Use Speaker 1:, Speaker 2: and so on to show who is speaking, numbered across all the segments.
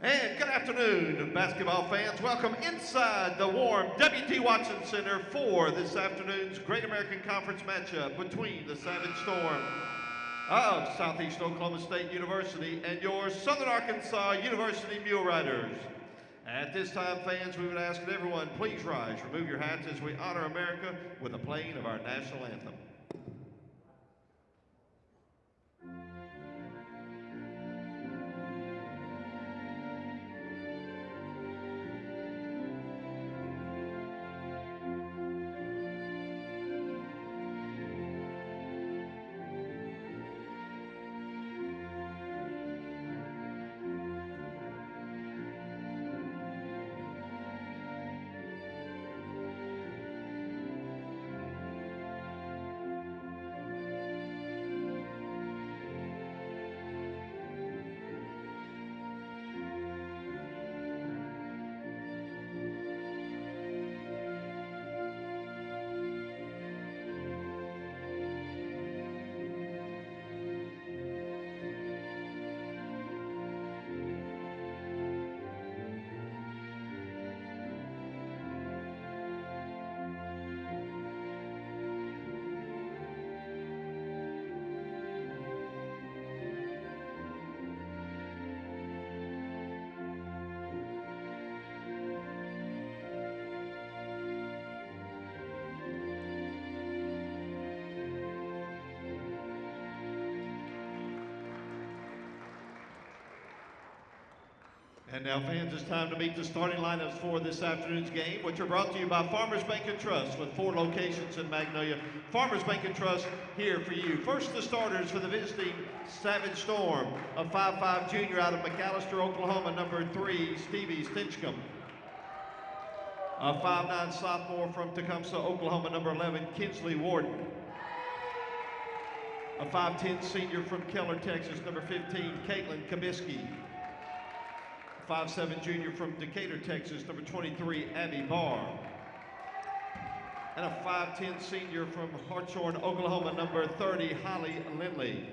Speaker 1: And good afternoon, basketball fans. Welcome inside the warm W.T. Watson Center for this afternoon's Great American Conference matchup between the Savage Storm of Southeastern Oklahoma State University and your Southern Arkansas University Muleriders. At this time, fans, we would ask that everyone please rise, remove your hats as we honor America with the playing of our national anthem. And now, fans, it's time to meet the starting lineups for this afternoon's game, which are brought to you by Farmers Bank and Trust with 4 locations in Magnolia. Farmers Bank and Trust here for you. First, the starters for the visiting Savage Storm, a 5'5" junior out of McAllister, Oklahoma, number 3, Stevie Stinchcomb. A 5'9" sophomore from Tecumseh, Oklahoma, number 11, Kinsley Warden. A 5'10" senior from Keller, Texas, number 15, Caitlin Kabisky. 5'7" junior from Decatur, Texas, number 23, Abby Barr. And a 5'10" senior from Hartshorn, Oklahoma, number 30, Holly Lindley.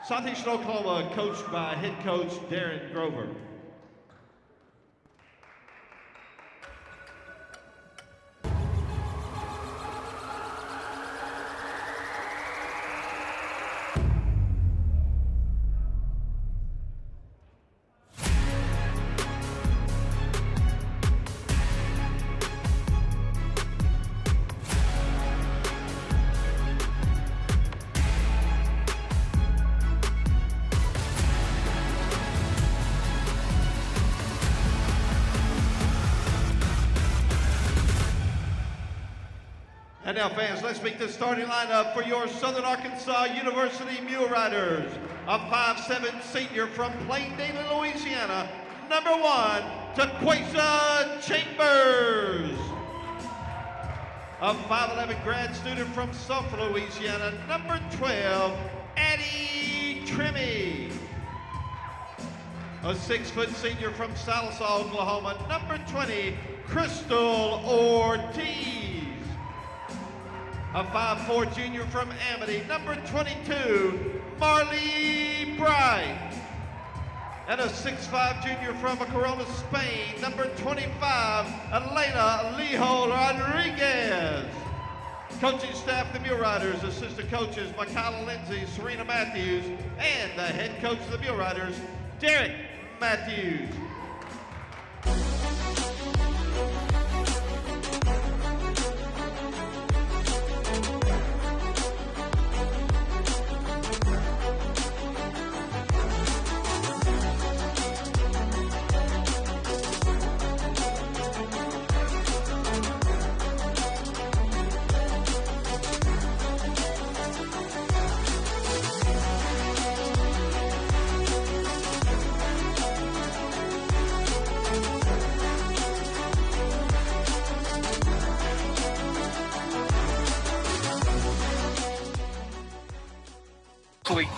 Speaker 1: Southeastern Oklahoma, coached by head coach Darren Grover. And now, fans, let's meet the starting lineup for your Southern Arkansas University Muleriders. A 5'7" senior from Plain Daily, Louisiana, number 1, Taquasia Chambers. A 5'11" grad student from Sulphur, Louisiana, number 12, Addie Trimmy. A 6' senior from Sallisaw, Oklahoma, number 20, Crystal Ortiz. A 5'4" junior from Amity, number 22, Marley Bright. And a 6'5" junior from Corona, Spain, number 25, Elena Lijo Rodriguez. Coaching staff, the Muleriders, assistant coaches, Michaela Lindsay, Serena Matthews, and the head coach of the Muleriders, Derek Matthews.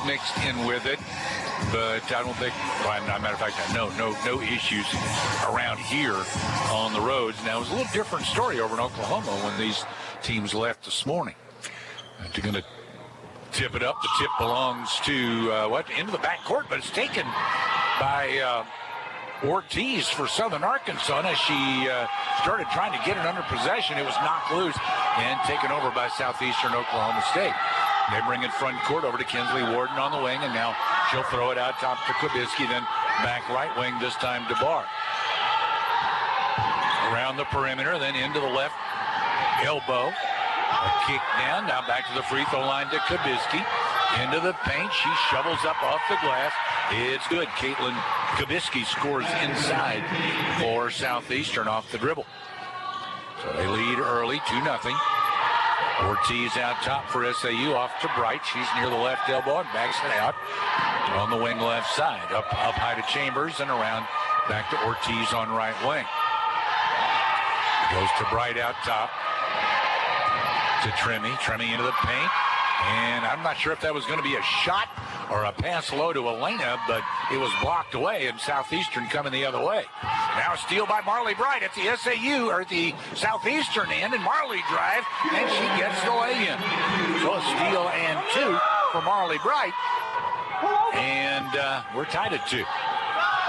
Speaker 2: Mixed in with it, but I don't think, well, as a matter of fact, no issues around here on the roads. Now, it was a little different story over in Oklahoma when these teams left this morning. They're going to tip it up. The tip belongs to, into the backcourt, but it's taken by Ortiz for Southern Arkansas. And as she started trying to get it under possession, it was knocked loose and taken over by Southeastern Oklahoma State. They bring it front court over to Kinsley Warden on the wing, and now she'll throw it out top to Kubisky, then back right wing, this time to Barr. Around the perimeter, then into the left elbow. A kick down, now back to the free throw line to Kubisky. Into the paint, she shovels up off the glass. It's good. Caitlin Kubisky scores inside for Southeastern off the dribble. So they lead early, 2-0. Ortiz out top for SAU, off to Bright. She's near the left elbow and backs it out on the wing left side. Up high to Chambers and around back to Ortiz on right wing. Goes to Bright out top to Tremy. Tremy into the paint. And I'm not sure if that was going to be a shot or a pass low to Elena, but it was blocked away, and Southeastern coming the other way. Now a steal by Marley Bright at the SAU, or the Southeastern end, and Marley drives, and she gets the lay-in. So a steal and 2 for Marley Bright, and we're tied at 2.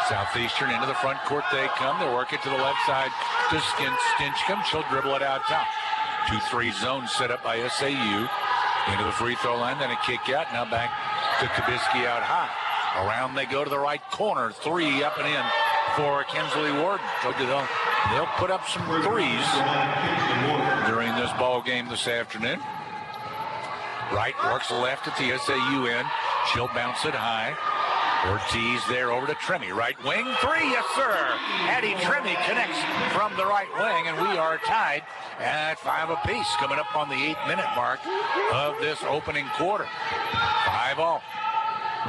Speaker 2: Southeastern into the front court they come. They work it to the left side to Stinchcomb. She'll dribble it out top. 2-3 zone set up by SAU. Into the free throw line, then a kick out. Now back to Kubisky out high. Around they go to the right corner. 3 up and in for Kinsley Warden. They'll put up some threes during this ball game this afternoon. Wright works left at the SAU end. She'll bounce it high. Ortiz there over to Tremy. Right wing 3, yes sir. Addie Tremy connects from the right wing, and we are tied at 5 apiece, coming up on the 8-minute mark of this opening quarter. 5-all.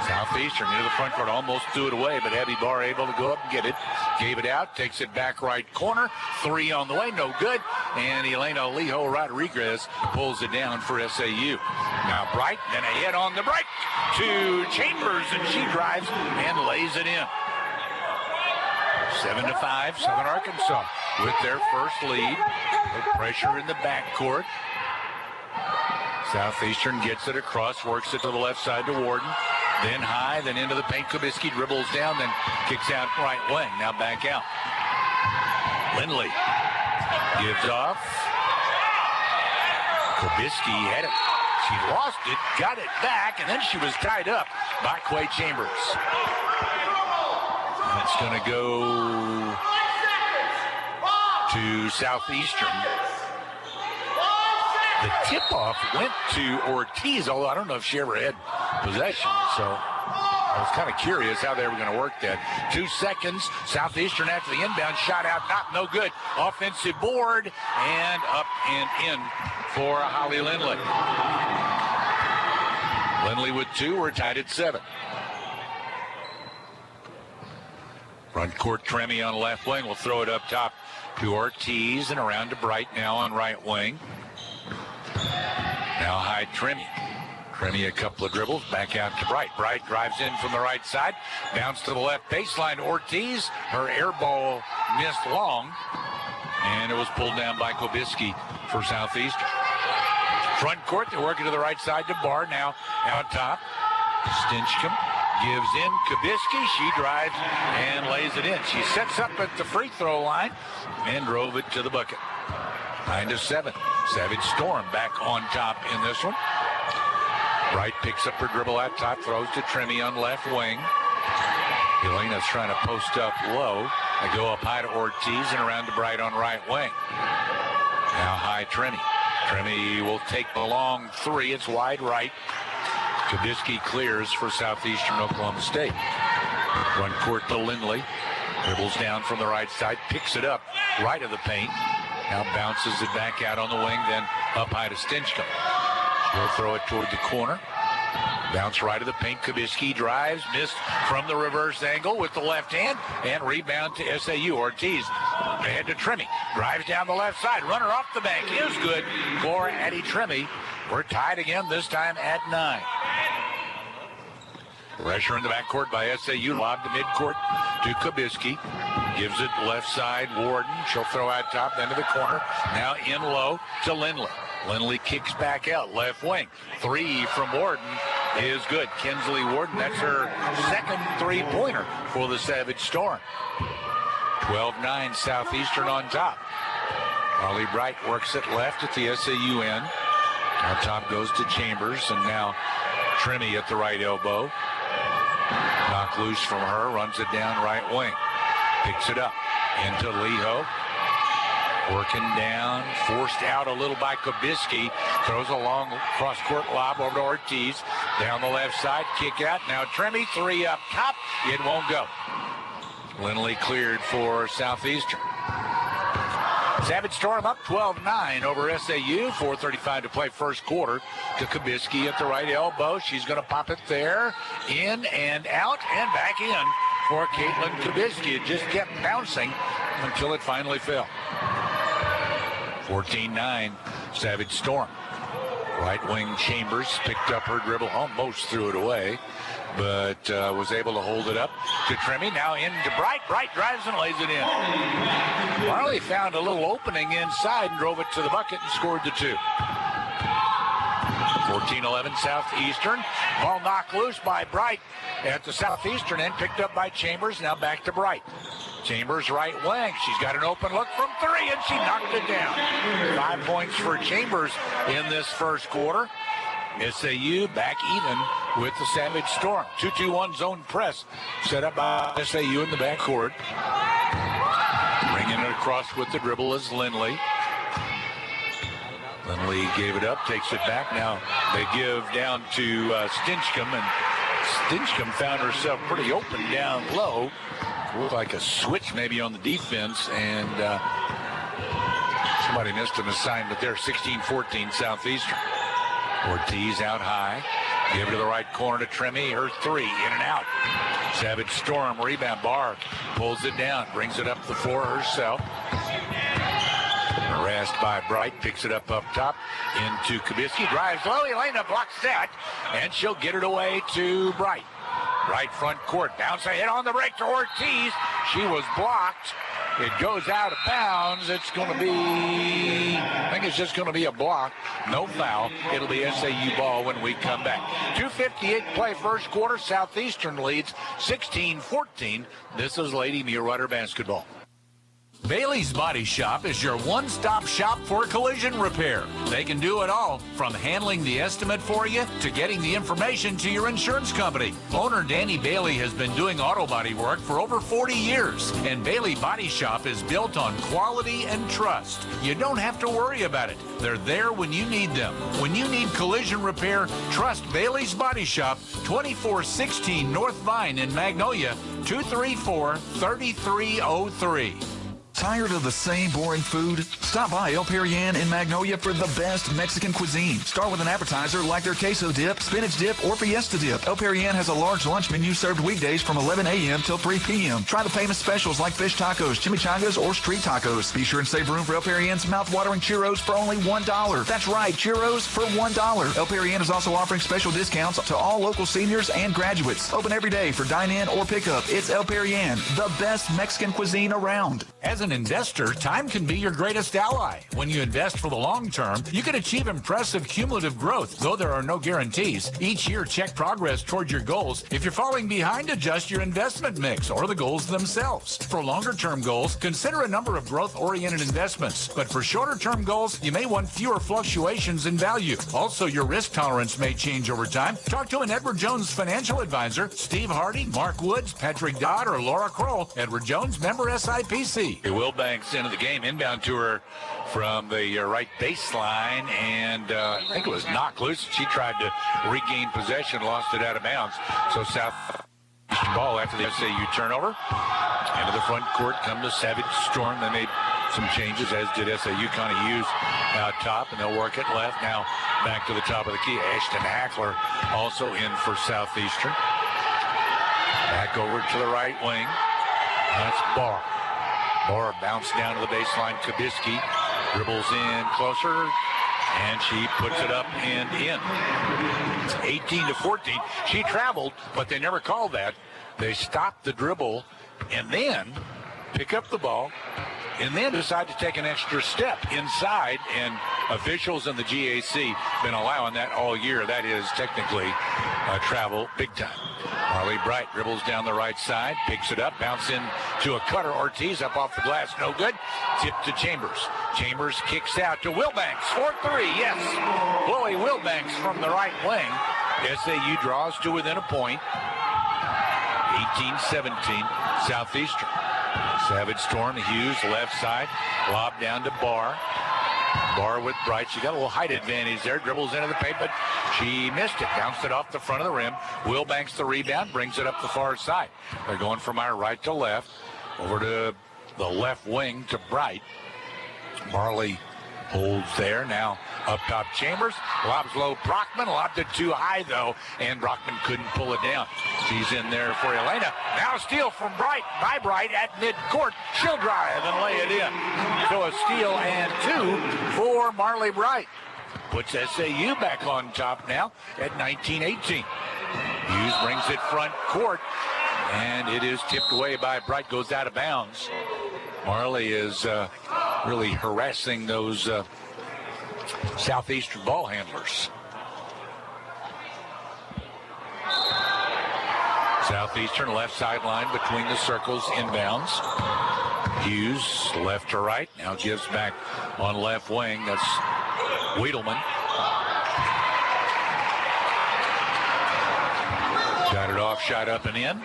Speaker 2: Southeastern into the front court, almost threw it away, but Abby Barr able to go up and get it. Gave it out, takes it back right corner. 3 on the way, no good. And Elena Lijo Rodriguez pulls it down for SAU. Now Bright, then a hit on the break to Chambers, and she drives and lays it in. 7-5, Southern Arkansas with their first lead. With pressure in the backcourt. Southeastern gets it across, works it to the left side to Warden. Then high, then into the paint. Kubisky dribbles down, then kicks out right wing. Now back out. Lindley gives off. Kubisky had it. She lost it, got it back, and then she was tied up by Quay Chambers. That's going to go to Southeastern. The tip-off went to Ortiz, although I don't know if she ever had possession. So I was kind of curious how they were going to work that. 2 seconds. Southeastern after the inbound shot out, no good. Offensive board, and up and in for Holly Lindley. Lindley with 2. We're tied at 7. Front court, Tremy on left wing. We'll throw it up top to Ortiz and around to Bright now on right wing. Now high Tremy. Tremy a couple of dribbles, back out to Bright. Bright drives in from the right side, bounce to the left baseline. Ortiz, her air ball missed long, and it was pulled down by Kubisky for Southeastern. Front court, they're working to the right side to Barr, now out top. Stinchcomb gives in. Kubisky, she drives and lays it in. She sets up at the free throw line and drove it to the bucket. 9-7. Savage Storm back on top in this one. Bright picks up her dribble out top, throws to Tremy on left wing. Elena's trying to post up low. They go up high to Ortiz and around to Bright on right wing. Now high Tremy. Tremy will take the long 3. It's wide right. Kubisky clears for Southeastern Oklahoma State. Front court to Lindley. Dribbles down from the right side, picks it up right of the paint. Now bounces it back out on the wing, then up high to Stinchcomb. She'll throw it toward the corner. Bounce right of the paint. Kubisky drives, missed from the reverse angle with the left hand, and rebound to SAU. Ortiz ahead to Tremy. Drives down the left side. Runner off the bank is good for Addie Tremy. We're tied again, this time at 9. Pressure in the backcourt by SAU. Lob to midcourt to Kubisky. Gives it left side, Warden. She'll throw out top, then to the corner. Now in low to Lindley. Lindley kicks back out, left wing. 3 from Warden. is good. Kinsley Warden, that's her second three-pointer for the Savage Storm. 12-9 Southeastern on top. Marley Bright works it left at the SAU end. Now top goes to Chambers, and now Trimmy at the right elbow. Knock loose from her, runs it down right wing. Picks it up into Leho. Working down, forced out a little by Kubisky. Throws a long cross-court lob over to Ortiz. Down the left side, kick out. Now Trimmy, three up top. It won't go. Lindley cleared for Southeastern. Savage Storm up 12-9 over SAU. 4:35 to play first quarter to Kubisky at the right elbow. She's going to pop it there. In and out and back in for Caitlin Kubisky. It just kept bouncing until it finally fell. 14-9 Savage Storm. Right wing Chambers picked up her dribble, almost threw it away, but was able to hold it up to Trimmy. Now into Bright. Bright drives and lays it in. Marley found a little opening inside and drove it to the bucket and scored the two. 14-11 Southeastern. Ball knocked loose by Bright at the Southeastern end, picked up by Chambers. Now back to Bright. Chambers right wing. She's got an open look from three, and she knocked it down. 5 points for Chambers in this first quarter. SAU back even with the Savage Storm. 2-2-1 zone press set up by SAU in the backcourt. Bringing it across with the dribble is Lindley. Lindley gave it up, takes it back. Now they give down to Stinchcomb, and Stinchcomb found herself pretty open down low. Looked like a switch maybe on the defense, and somebody missed an assignment there. 16-14 Southeastern. Ortiz out high. Give it to the right corner to Trimmy. Her three, in and out. Savage Storm rebound. Barr pulls it down, brings it up the floor herself. Harassed by Bright, picks it up top into Kubisky. Drives low. Elena blocks that, and she'll get it away to Bright. Right front court. Bounce ahead on the break to Ortiz. She was blocked. It goes out of bounds. It's going to be, I think it's just going to be a block. No foul. It'll be SAU ball when we come back. 2:58 play first quarter. Southeastern leads 16-14. This is Lady Muleriders basketball.
Speaker 3: Bailey's Body Shop is your one-stop shop for collision repair. They can do it all, from handling the estimate for you to getting the information to your insurance company. Owner Danny Bailey has been doing auto body work for over 40 years, and Bailey Body Shop is built on quality and trust. You don't have to worry about it. They're there when you need them. When you need collision repair, trust Bailey's Body Shop, 2416 North Vine in Magnolia, 234-3303.
Speaker 4: Tired of the same boring food? Stop by El Perian in Magnolia for the best Mexican cuisine. Start with an appetizer like their queso dip, spinach dip, or fiesta dip. El Perian has a large lunch menu served weekdays from 11 a.m. till 3 p.m. Try the famous specials like fish tacos, chimichangas, or street tacos. Be sure and save room for El Perian's mouth-watering churros for only $1. That's right, churros for $1. El Perian is also offering special discounts to all local seniors and graduates. Open every day for dine-in or pickup. It's El Perian, the best Mexican cuisine around.
Speaker 3: As an investor, time can be your greatest ally. When you invest for the long term, you can achieve impressive cumulative growth, though there are no guarantees. Each year, check progress toward your goals. If you're falling behind, adjust your investment mix or the goals themselves. For longer-term goals, consider a number of growth-oriented investments. But for shorter-term goals, you may want fewer fluctuations in value. Also, your risk tolerance may change over time. Talk to an Edward Jones financial advisor, Steve Hardy, Mark Woods, Patrick Dodd, or Laura Kroll. Edward Jones, member SIPC.
Speaker 2: Wilbanks into the game, inbound to her from the right baseline, and I think it was knocked loose. She tried to regain possession, lost it out of bounds. So South ball after the SAU turnover. Into the front court come the Savage Storm. They made some changes, as did SAU. Connie Hughes out top, and they'll work it left. Now back to the top of the key. Ashton Hackler also in for Southeastern. Back over to the right wing. That's Barr. Barr bounced down to the baseline. Kubisky dribbles in closer, and she puts it up and in. It's 18-14. She traveled, but they never called that. They stopped the dribble and then pick up the ball and then decide to take an extra step inside, and officials in the GAC been allowing that all year. That is technically travel big time. Marley Bright dribbles down the right side, picks it up, bounce in to a cutter. Ortiz up off the glass, no good. Tip to Chambers. Chambers kicks out to Wilbanks for three. Yes, Chloe Wilbanks from the right wing. SAU draws to within a point. 18-17 Southeastern. Savage Storm, Hughes left side, lob down to Barr. Barr with Bright. She got a little height advantage there. Dribbles into the paint, but she missed it. Bounced it off the front of the rim. Wilbanks the rebound, brings it up the far side. They're going from our right to left. Over to the left wing to Bright. Marley holds there. Now up top Chambers. Lobs low Brockman. Lobbed it too high, though, and Brockman couldn't pull it down. She's in there for Elena. Now a steal from Bright. By Bright at midcourt. She'll drive and lay it in. So a steal and two for Marley Bright. Puts SAU back on top now at 19-18. Hughes brings it front court, and it is tipped away by Bright. Goes out of bounds. Marley is really harassing those Southeastern ball handlers. Southeastern left sideline between the circles inbounds. Hughes left to right. Now gives back on left wing. That's Wiedelman. Got it off, shot up and in.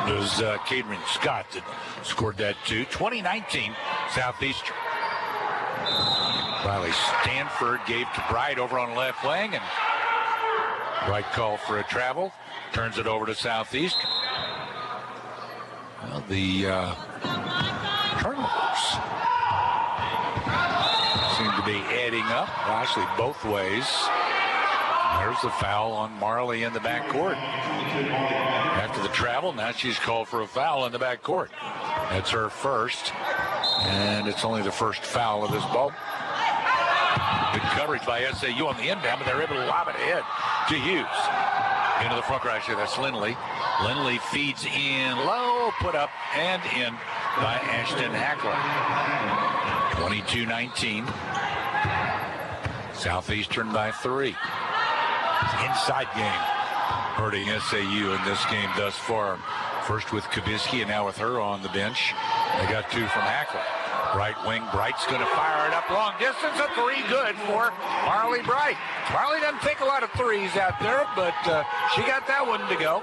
Speaker 2: It was Cadrian Scott that scored that too. 2019 Southeastern. Riley Stanford gave to Bright over on left wing, and Bright called for a travel. Turns it over to Southeastern. Well, the turnovers seem to be adding up, actually both ways. There's the foul on Marley in the backcourt. After the travel, now she's called for a foul in the backcourt. That's her first, and it's only the first foul of this ball. Good coverage by SAU on the inbound, but they're able to lob it ahead to Hughes. Into the front row, actually, that's Lindley. Lindley feeds in low, put up and in by Ashton Hackler. 22-19. Southeastern by 3. Inside game hurting SAU in this game thus far. First with Kabisky and now with her on the bench. They got 2 from Hackler. Right wing, Bright's going to fire it up long distance. A 3 good for Marley Bright. Marley doesn't take a lot of threes out there, but she got that one to go.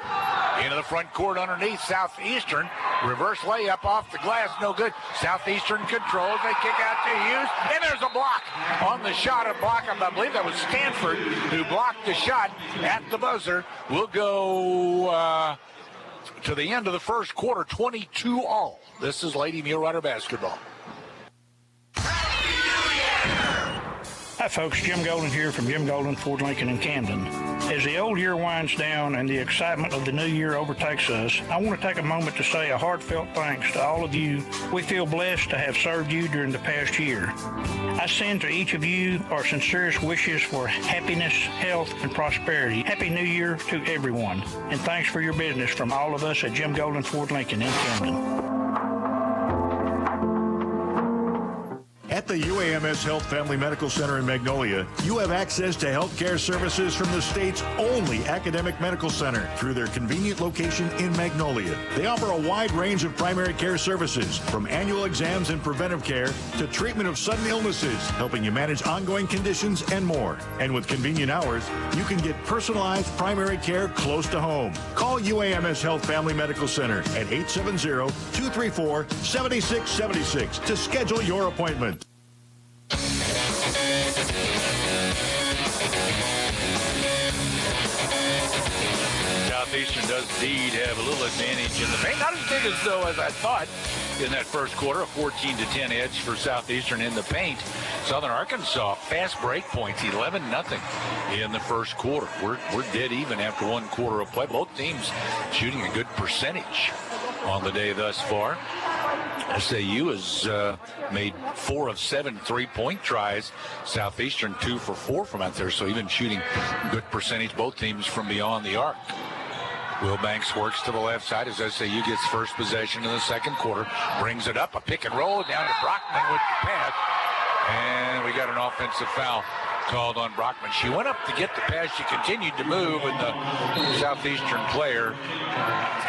Speaker 2: Into the front court underneath Southeastern. Reverse layup off the glass, no good. Southeastern controls. They kick out to Hughes, and there's a block on the shot. A block, I believe that was Stanford who blocked the shot at the buzzer. We'll go to the end of the first quarter, 22-all. This is Lady Mulerider basketball.
Speaker 5: Hi folks, Jim Golden here from Jim Golden, Ford Lincoln in Camden. As the old year winds down and the excitement of the new year overtakes us, I want to take a moment to say a heartfelt thanks to all of you. We feel blessed to have served you during the past year. I send to each of you our sincerest wishes for happiness, health, and prosperity. Happy New Year to everyone, and thanks for your business from all of us at Jim Golden, Ford Lincoln in Camden.
Speaker 6: At the UAMS Health Family Medical Center in Magnolia, you have access to health care services from the state's only academic medical center through their convenient location in Magnolia. They offer a wide range of primary care services, from annual exams and preventive care to treatment of sudden illnesses, helping you manage ongoing conditions and more. And with convenient hours, you can get personalized primary care close to home. Call UAMS Health Family Medical Center at 870-234-7676 to schedule your appointment.
Speaker 2: Southeastern does indeed have a little advantage in the paint. Not as big as though as I thought in that first quarter. A 14-10 edge for Southeastern in the paint. Southern Arkansas fast break points, 11-0 in the first quarter. We're dead even after one quarter of play. Both teams shooting a good percentage on the day thus far. SAU has made 4 of 7 3-point tries. Southeastern 2 for 4 from out there, so even shooting good percentage, both teams from beyond the arc. Wilbanks works to the left side as SAU gets first possession in the second quarter. Brings it up, a pick and roll down to Brockman with the pass. And we got an offensive foul called on Brockman. She went up to get the pass. She continued to move, and the Southeastern player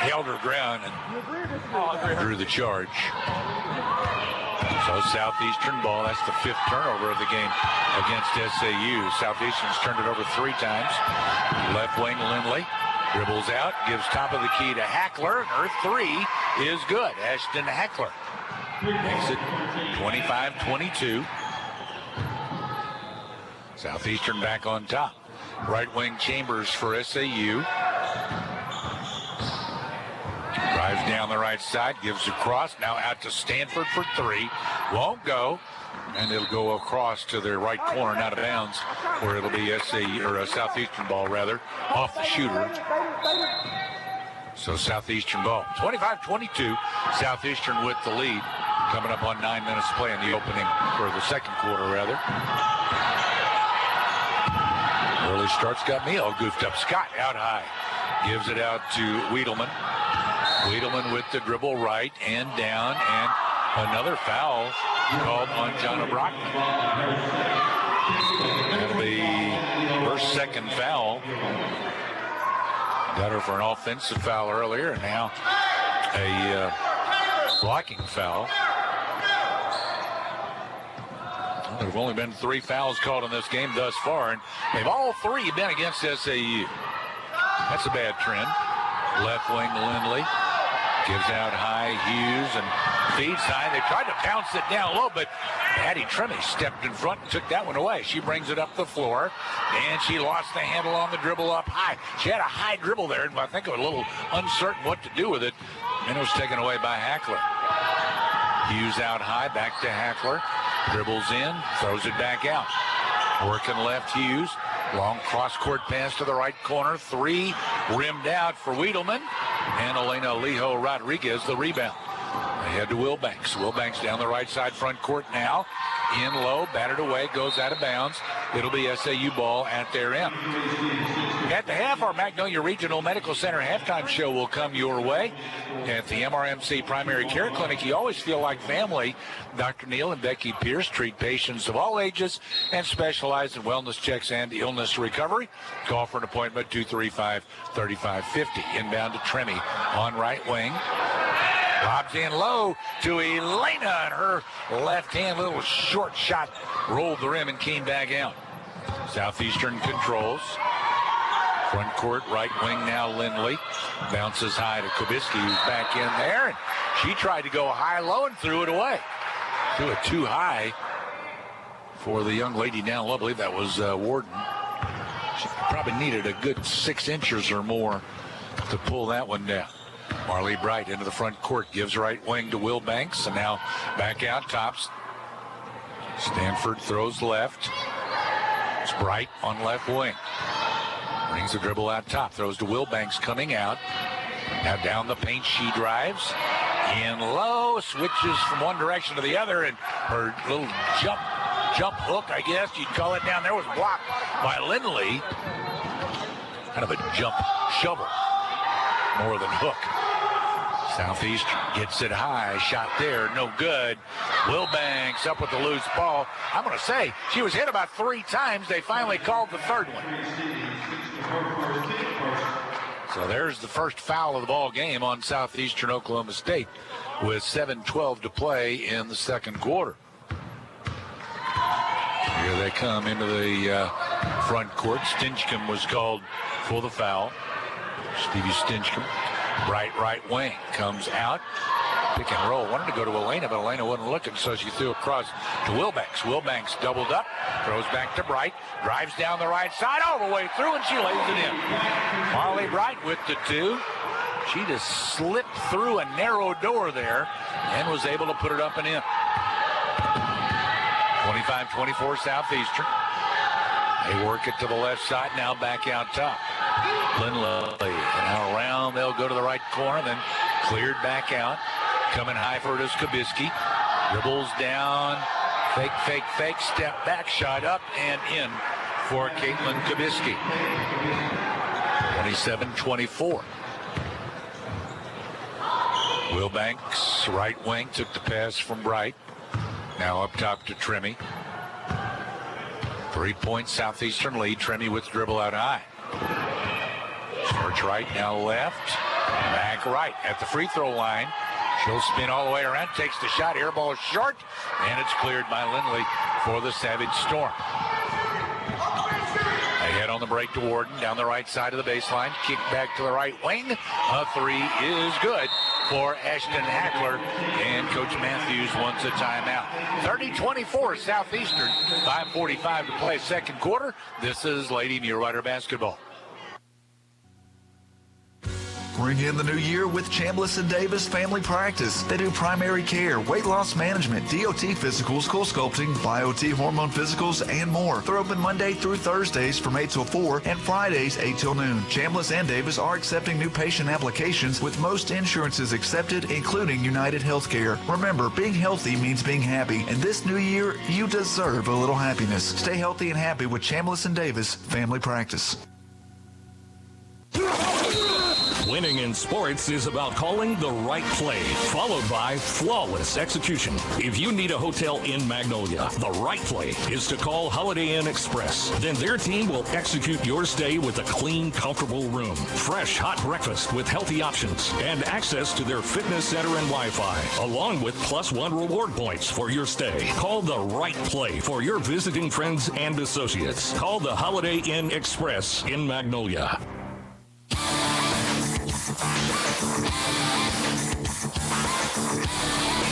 Speaker 2: held her ground and drew the charge. So Southeastern ball. That's the 5th turnover of the game against SAU. Southeastern's turned it over 3 times. Left wing Lindley dribbles out, gives top of the key to Hackler. Her 3 is good. Ashton Hackler makes it 25-22. Southeastern back on top. Right wing Chambers for SAU. Drives down the right side, gives across, now out to Stanford for 3. Won't go, and it'll go across to their right corner, out of bounds, where it'll be SAU, or a Southeastern ball rather, off the shooter. So Southeastern ball. 25-22, Southeastern with the lead. Coming up on 9 minutes to play in the opening, or the second quarter rather. Early starts got me all goofed up. Scott out high. Gives it out to Wiedelman. Wiedelman with the dribble right and down, and another foul called on Jonna Brockman. That'll be her 2nd foul. Got her for an offensive foul earlier, and now a blocking foul. There have only been 3 fouls called in this game thus far, and they've all 3 been against SAU. That's a bad trend. Left wing Lindley gives out high. Hughes and feeds high. They tried to bounce it down low, but Addie Tremmy stepped in front and took that one away. She brings it up the floor, and she lost the handle on the dribble up high. She had a high dribble there, and I think it was a little uncertain what to do with it, and it was taken away by Hackler. Hughes out high, back to Hackler. Dribbles in, throws it back out. Working left Hughes. Long cross-court pass to the right corner. 3 rimmed out for Wiedelman. And Elena Lijo Rodriguez the rebound. Ahead to Wilbanks. Wilbanks down the right side front court now. In low, batted away, goes out of bounds. It'll be SAU ball at their end. At the half, our Magnolia Regional Medical Center halftime show will come your way. At the MRMC Primary Care Clinic, you always feel like family. Dr. Neil and Becky Pierce treat patients of all ages and specialize in wellness checks and illness recovery. Call for an appointment, 235-3550. Inbound to Tremmy on right wing. Lobs in low to Elena, and her left hand little short shot rolled the rim and came back out. Southeastern controls. Front court, right wing now Lindley. Bounces high to Kubisky, who's back in there. And she tried to go high-low and threw it away. Threw it too high for the young lady down low. I believe that was Warden. She probably needed a good 6 inches or more to pull that one down. Marley Bright into the front court, gives right wing to Wilbanks, and now back out tops. Stanford throws left. It's Bright on left wing. Brings the dribble out top, throws to Wilbanks coming out. Now down the paint she drives. In low, switches from one direction to the other, and her little jump hook, I guess you'd call it, down there was blocked by Lindley. Kind of a jump shovel, more than hook. Southeastern gets it high, shot there, no good. Wilbanks up with the loose ball. I'm going to say she was hit about 3 times. They finally called the 3rd one. So there's the first foul of the ball game on Southeastern Oklahoma State with 7:12 to play in the second quarter. Here they come into the front court. Stinchcomb was called for the foul. Stevie Stinchcomb. Right wing comes out. Pick and roll. Wanted to go to Elena, but Elena wasn't looking, so she threw across to Wilbanks. Wilbanks doubled up, throws back to Bright, drives down the right side all the way through, and she lays it in. Marley Bright with the 2. She just slipped through a narrow door there and was able to put it up and in. 25-24 Southeastern. They work it to the left side, now back out top. Lindley, and now around, they'll go to the right corner, then cleared back out. Coming high for it is Kubisky. Dribbles down, fake, step back, shot up and in for Caitlin Kubisky. 27-24. Wilbanks, right wing, took the pass from Bright. Now up top to Trimmy. 3-point Southeastern lead. Trimmy with dribble out high. Starts right, now left. Back right at the free throw line. She'll spin all the way around, takes the shot, air ball short, and it's cleared by Lindley for the Savage Storm. Ahead on the break to Warden, down the right side of the baseline, kick back to the right wing. A three is good for Ashton Hackler, and Coach Matthews wants a timeout. 30-24 Southeastern, 5:45 to play second quarter. This is Lady Mulerider basketball.
Speaker 4: Bring in the new year with Chambliss and Davis Family Practice. They do primary care, weight loss management, DOT physicals, cool sculpting, BioT hormone physicals, and more. They're open Monday through Thursdays from 8 till 4 and Fridays 8 till noon. Chambliss and Davis are accepting new patient applications with most insurances accepted, including United Healthcare. Remember, being healthy means being happy, and this new year, you deserve a little happiness. Stay healthy and happy with Chambliss and Davis Family Practice.
Speaker 7: Winning in sports is about calling the right play, followed by flawless execution. If you need a hotel in Magnolia, the right play is to call Holiday Inn Express. Then their team will execute your stay with a clean, comfortable room, fresh, hot breakfast with healthy options, and access to their fitness center and Wi-Fi, along with +1 reward points for your stay. Call the right play for your visiting friends and associates. Call the Holiday Inn Express in Magnolia.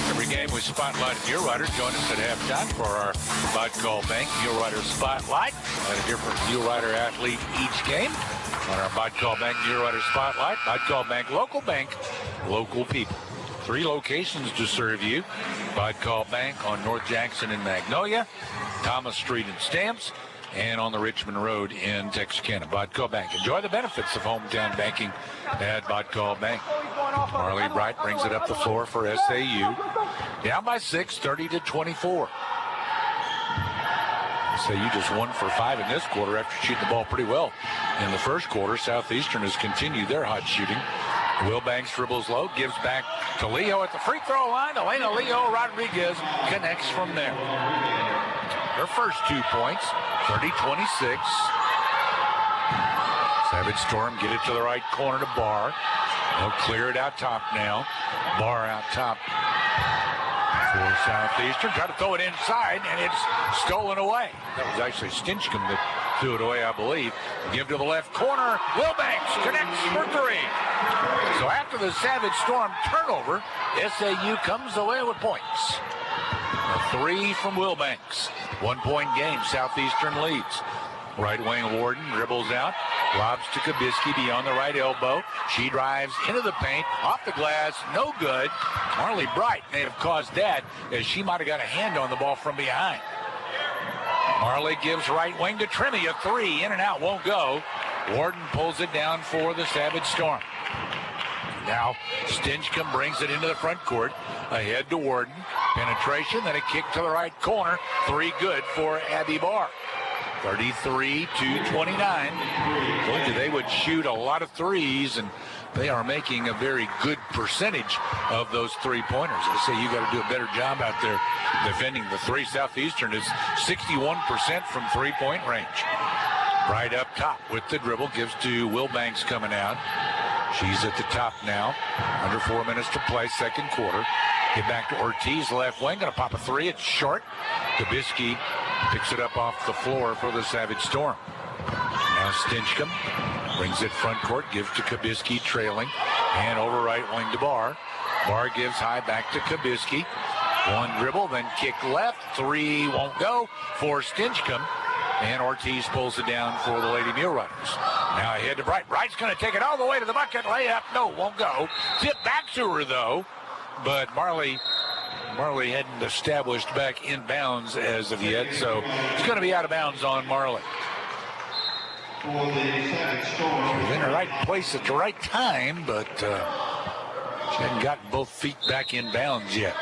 Speaker 2: Every game we spotlight Mulerider. Join us at halftime for our Bud Call Bank Mulerider Spotlight. Let a different Mulerider athlete each game on our Bud Call Bank Mulerider Spotlight. Bud Call Bank, local people. 3 locations to serve you. Bud Call Bank on North Jackson and Magnolia, Thomas Street and Stamps, and on the Richmond Road in Texarkana. Bud Call Bank. Enjoy the benefits of hometown banking at Bud Call Bank. Marley Bright brings it up the floor for SAU. Down by 6, 30-24. SAU just 1 for 5 in this quarter after shooting the ball pretty well in the first quarter. Southeastern has continued their hot shooting. Wilbanks dribbles low, gives back to Leo at the free throw line. Elena Leo Rodriguez connects from there. Her first 2 points, 30-26. Savage Storm get it to the right corner to Barr. They'll clear it out top now. Barr out top for Southeastern. Try to throw it inside, and it's stolen away. That was actually Stinchcomb that threw it away, I believe. Give to the left corner. Wilbanks connects for 3. So after the Savage Storm turnover, SAU comes away with points. A 3 from Wilbanks. 1-point game. Southeastern leads. Right wing Warden dribbles out, lobs to Kabisky beyond the right elbow. She drives into the paint, off the glass, no good. Marley Bright may have caused that, as she might have got a hand on the ball from behind. Marley gives right wing to Trimmy, a 3, in and out, won't go. Warden pulls it down for the Savage Storm. Now Stinchcomb brings it into the front court, ahead to Warden. Penetration, then a kick to the right corner. 3 good for Abby Barr. 33-29. Told you they would shoot a lot of threes, and they are making a very good percentage of those 3-pointers. I say you got to do a better job out there defending the 3. Southeastern is 61% from 3-point range. Right up top with the dribble, gives to Wilbanks coming out. She's at the top now. Under 4 minutes to play, second quarter. Get back to Ortiz, left wing. Going to pop a 3. It's short. Kabisky picks it up off the floor for the Savage Storm. Now Stinchcomb brings it front court, gives to Kabisky, trailing. And over right wing to Barr. Barr gives high back to Kabisky. 1 dribble, then kick left. 3 won't go for Stinchcomb. And Ortiz pulls it down for the Lady Muleriders. Now ahead to Bright. Bright's going to take it all the way to the bucket. Layup, no, won't go. Tip back to her, though. But Marley hadn't established back in bounds as of yet, so it's going to be out of bounds on Marley. She's in the right place at the right time, but she hadn't gotten both feet back in bounds yet.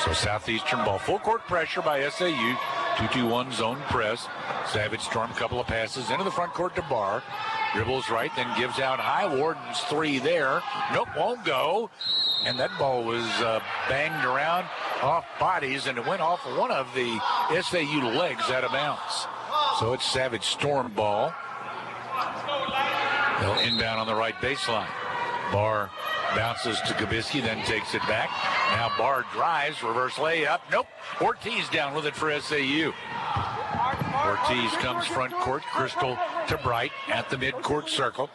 Speaker 2: So Southeastern ball. Full court pressure by SAU. 2-2-1 zone press. Savage Storm, couple of passes into the front court to Barr. Dribbles right, then gives out high. Warden's 3 there. Nope, won't go. and that ball was banged around off bodies, and it went off one of the SAU legs out of bounds. So it's Savage Storm ball. They'll inbound on the right baseline. Barr bounces to Kabisky, then takes it back. Now Barr drives, reverse layup. Nope. Ortiz down with it for SAU. Ortiz comes front court. Crystal to Bright at the midcourt circle.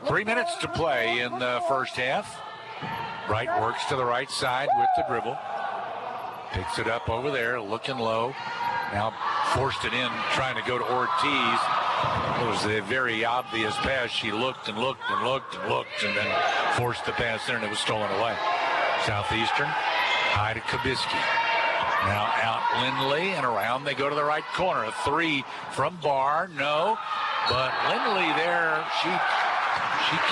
Speaker 2: 3 minutes to play in the first half. Bright works to the right side with the dribble. Picks it up over there, looking low. Now forced it in, trying to go to Ortiz. It was a very obvious pass. She looked and looked and looked and looked, and then forced the pass in, and it was stolen away. Southeastern, high to Kabisky. Now out Lindley, and around they go to the right corner. A three from Barr, no. But Lindley there, she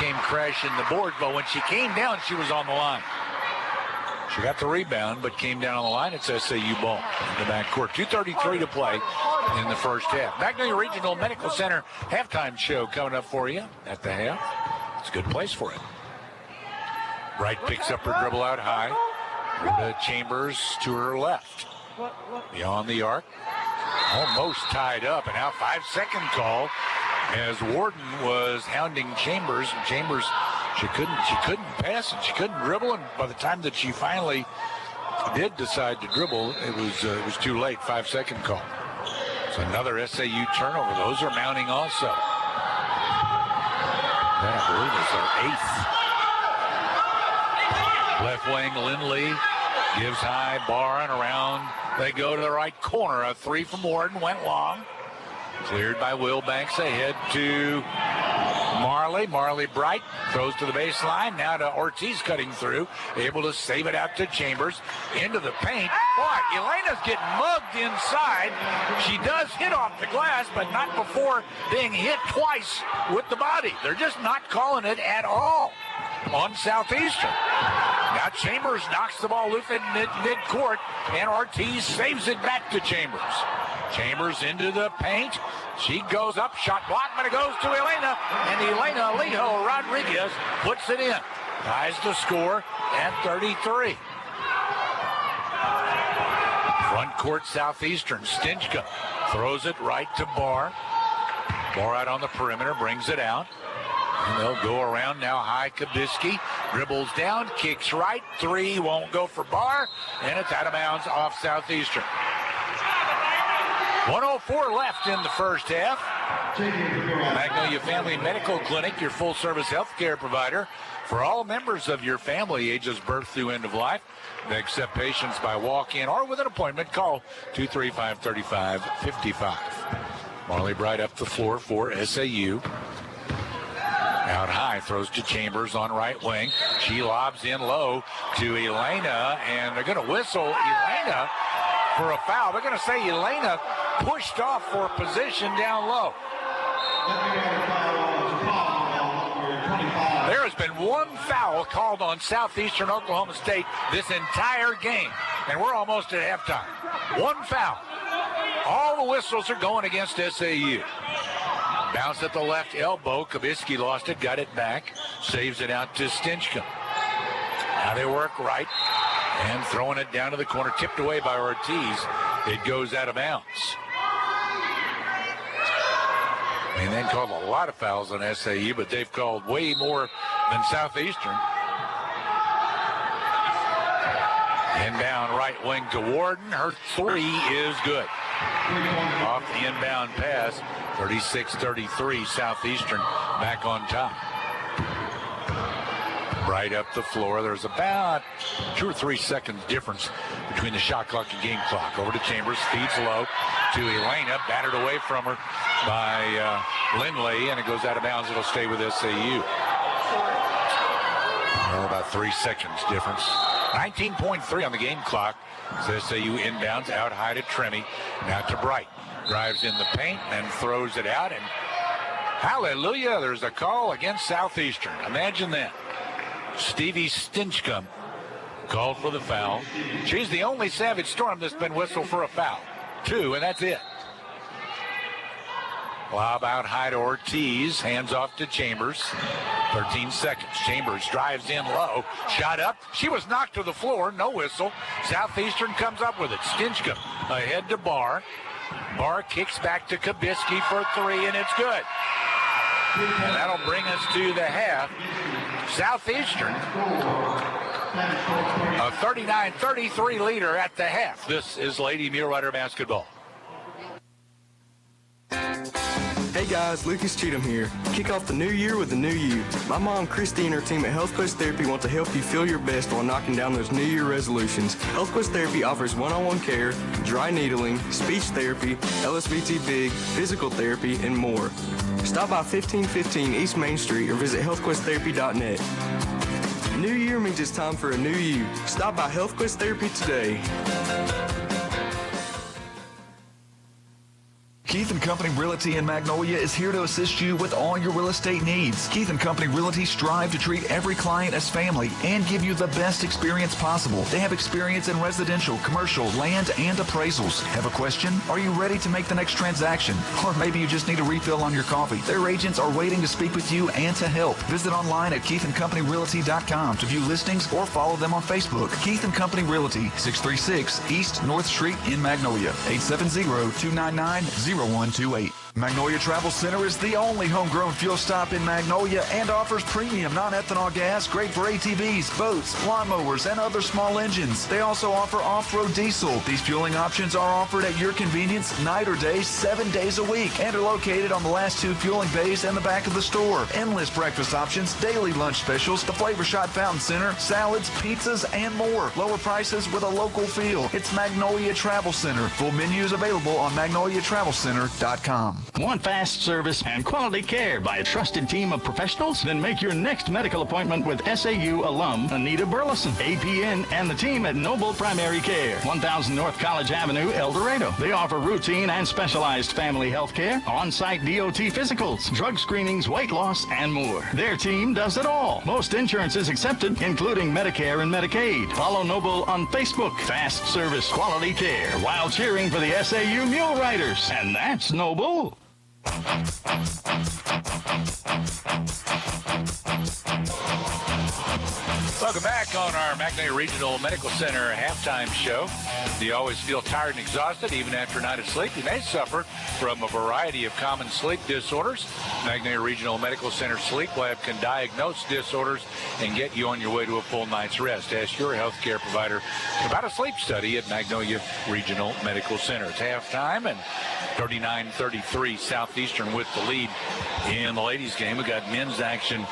Speaker 2: came crashing the board, but when she came down, she was on the line. She got the rebound, but came down on the line. It's SAU ball in the backcourt. 2:33 to play in the first half. Magnolia Regional Medical Center halftime show coming up for you at the half. It's a good place for it. Wright picks up her dribble out high. Rita Chambers to her left. Beyond the arc. Almost tied up, and now 5-second call as Warden was hounding Chambers, and Chambers, she couldn't pass and she couldn't dribble, and by the time that she finally did decide to dribble, it was too late. 5-second call. So another SAU turnover. Those are mounting also. That, I believe, is their 8th. Left wing, Lindley gives high, Barr, and around they go to the right corner. A three from Warden went long. Cleared by Wilbanks, ahead to Marley. Marley Bright throws to the baseline. Now to Ortiz cutting through. Able to save it out to Chambers. Into the paint. Boy, Elena's getting mugged inside. She does hit off the glass, but not before being hit twice with the body. They're just not calling it at all on Southeastern. Now Chambers knocks the ball loose in mid-court, and Ortiz saves it back to Chambers. Chambers into the paint. She goes up, shot blocked, but it goes to Elena, and Elena Alejo Rodriguez puts it in. Ties the score at 33. Front court Southeastern. Stinchka throws it right to Barr. Barr out on the perimeter, brings it out. And they'll go around now. High Kabisky dribbles down, kicks right. Three won't go for Barr, and it's out of bounds off Southeastern. 1:04 left in the first half. Magnolia Family Medical Clinic, your full-service health care provider for all members of your family, ages birth through end of life. They accept patients by walk-in or with an appointment. Call 235-3555. Marley Bright up the floor for SAU. Out high, throws to Chambers on right wing. She lobs in low to Elena, and they're going to whistle Elena for a foul. They're going to say Elena pushed off for a position down low. There has been one foul called on Southeastern Oklahoma State this entire game, and we're almost at halftime. One foul. All the whistles are going against SAU. Bounce at the left elbow. Kabisky lost it, got it back. Saves it out to Stinchcomb. Now they work right. And throwing it down to the corner. Tipped away by Ortiz. It goes out of bounds. And then called a lot of fouls on SAU, but they've called way more than Southeastern. Inbound right wing to Warden. Her three is good. Off the inbound pass. 36-33, Southeastern back on top. Right up the floor. There's about 2 or 3 seconds difference between the shot clock and game clock. Over to Chambers, feeds low to Elena, battered away from her by Lindley, and it goes out of bounds. It'll stay with SAU. Well, about 3 seconds difference. 19.3 on the game clock. So SAU inbounds out high to Tremmy. Now to Bright. Drives in the paint and throws it out. And hallelujah, there's a call against Southeastern. Imagine that. Stevie Stinchcomb called for the foul. She's the only Savage Storm that's been whistled for a foul. 2, and that's it. Lob out high to Ortiz. Hands off to Chambers. 13 seconds. Chambers drives in low. Shot up. She was knocked to the floor. No whistle. Southeastern comes up with it. Stinchcomb ahead to Barr. Barr kicks back to Kabisky for 3, and it's good. And that'll bring us to the half. Southeastern, a 39-33 leader at the half. This is Lady Mulerider basketball.
Speaker 8: Hey guys, Lucas Cheatham here. Kick off the new year with the new you. My mom, Christy, and her team at Health Quest Therapy want to help you feel your best while knocking down those new year resolutions. Health Quest Therapy offers one-on-one care, dry needling, speech therapy, LSVT Big, physical therapy, and more. Stop by 1515 East Main Street or visit healthquesttherapy.net. New year means it's time for a new you. Stop by Health Quest Therapy today.
Speaker 4: Keith & Company Realty in Magnolia is here to assist you with all your real estate needs. Keith & Company Realty strive to treat every client as family and give you the best experience possible. They have experience in residential, commercial, land, and appraisals. Have a question? Are you ready to make the next transaction? Or maybe you just need a refill on your coffee. Their agents are waiting to speak with you and to help. Visit online at keithandcompanyrealty.com to view listings or follow them on Facebook. Keith & Company Realty, 636 East North Street in Magnolia, 870-299-0128. Magnolia Travel Center is the only homegrown fuel stop in Magnolia and offers premium non-ethanol gas, great for ATVs, boats, lawnmowers, and other small engines. They also offer off-road diesel. These fueling options are offered at your convenience, night or day, 7 days a week, and are located on the last 2 fueling bays and the back of the store. Endless breakfast options, daily lunch specials, the Flavor Shot Fountain Center, salads, pizzas, and more. Lower prices with a local feel. It's Magnolia Travel Center. Full menus available on magnoliatravelcenter.com.
Speaker 9: Want fast service and quality care by a trusted team of professionals? Then make your next medical appointment with SAU alum Anita Burleson, APN, and the team at Noble Primary Care, 1000 North College Avenue, El Dorado. They offer routine and specialized family health care, on-site DOT physicals, drug screenings, weight loss, and more. Their team does it all. Most insurance is accepted, including Medicare and Medicaid. Follow Noble on Facebook. Fast service, quality care, while cheering for the SAU Muleriders. And that's Noble.
Speaker 2: Welcome back on our Magnolia Regional Medical Center halftime show. Do you always feel tired and exhausted even after a night of sleep? You may suffer from a variety of common sleep disorders. Magnolia Regional Medical Center Sleep Lab can diagnose disorders and get you on your way to a full night's rest. Ask your healthcare provider about a sleep study at Magnolia Regional Medical Center. It's halftime and 39-33 Southeastern with the lead in the ladies game. We got men's action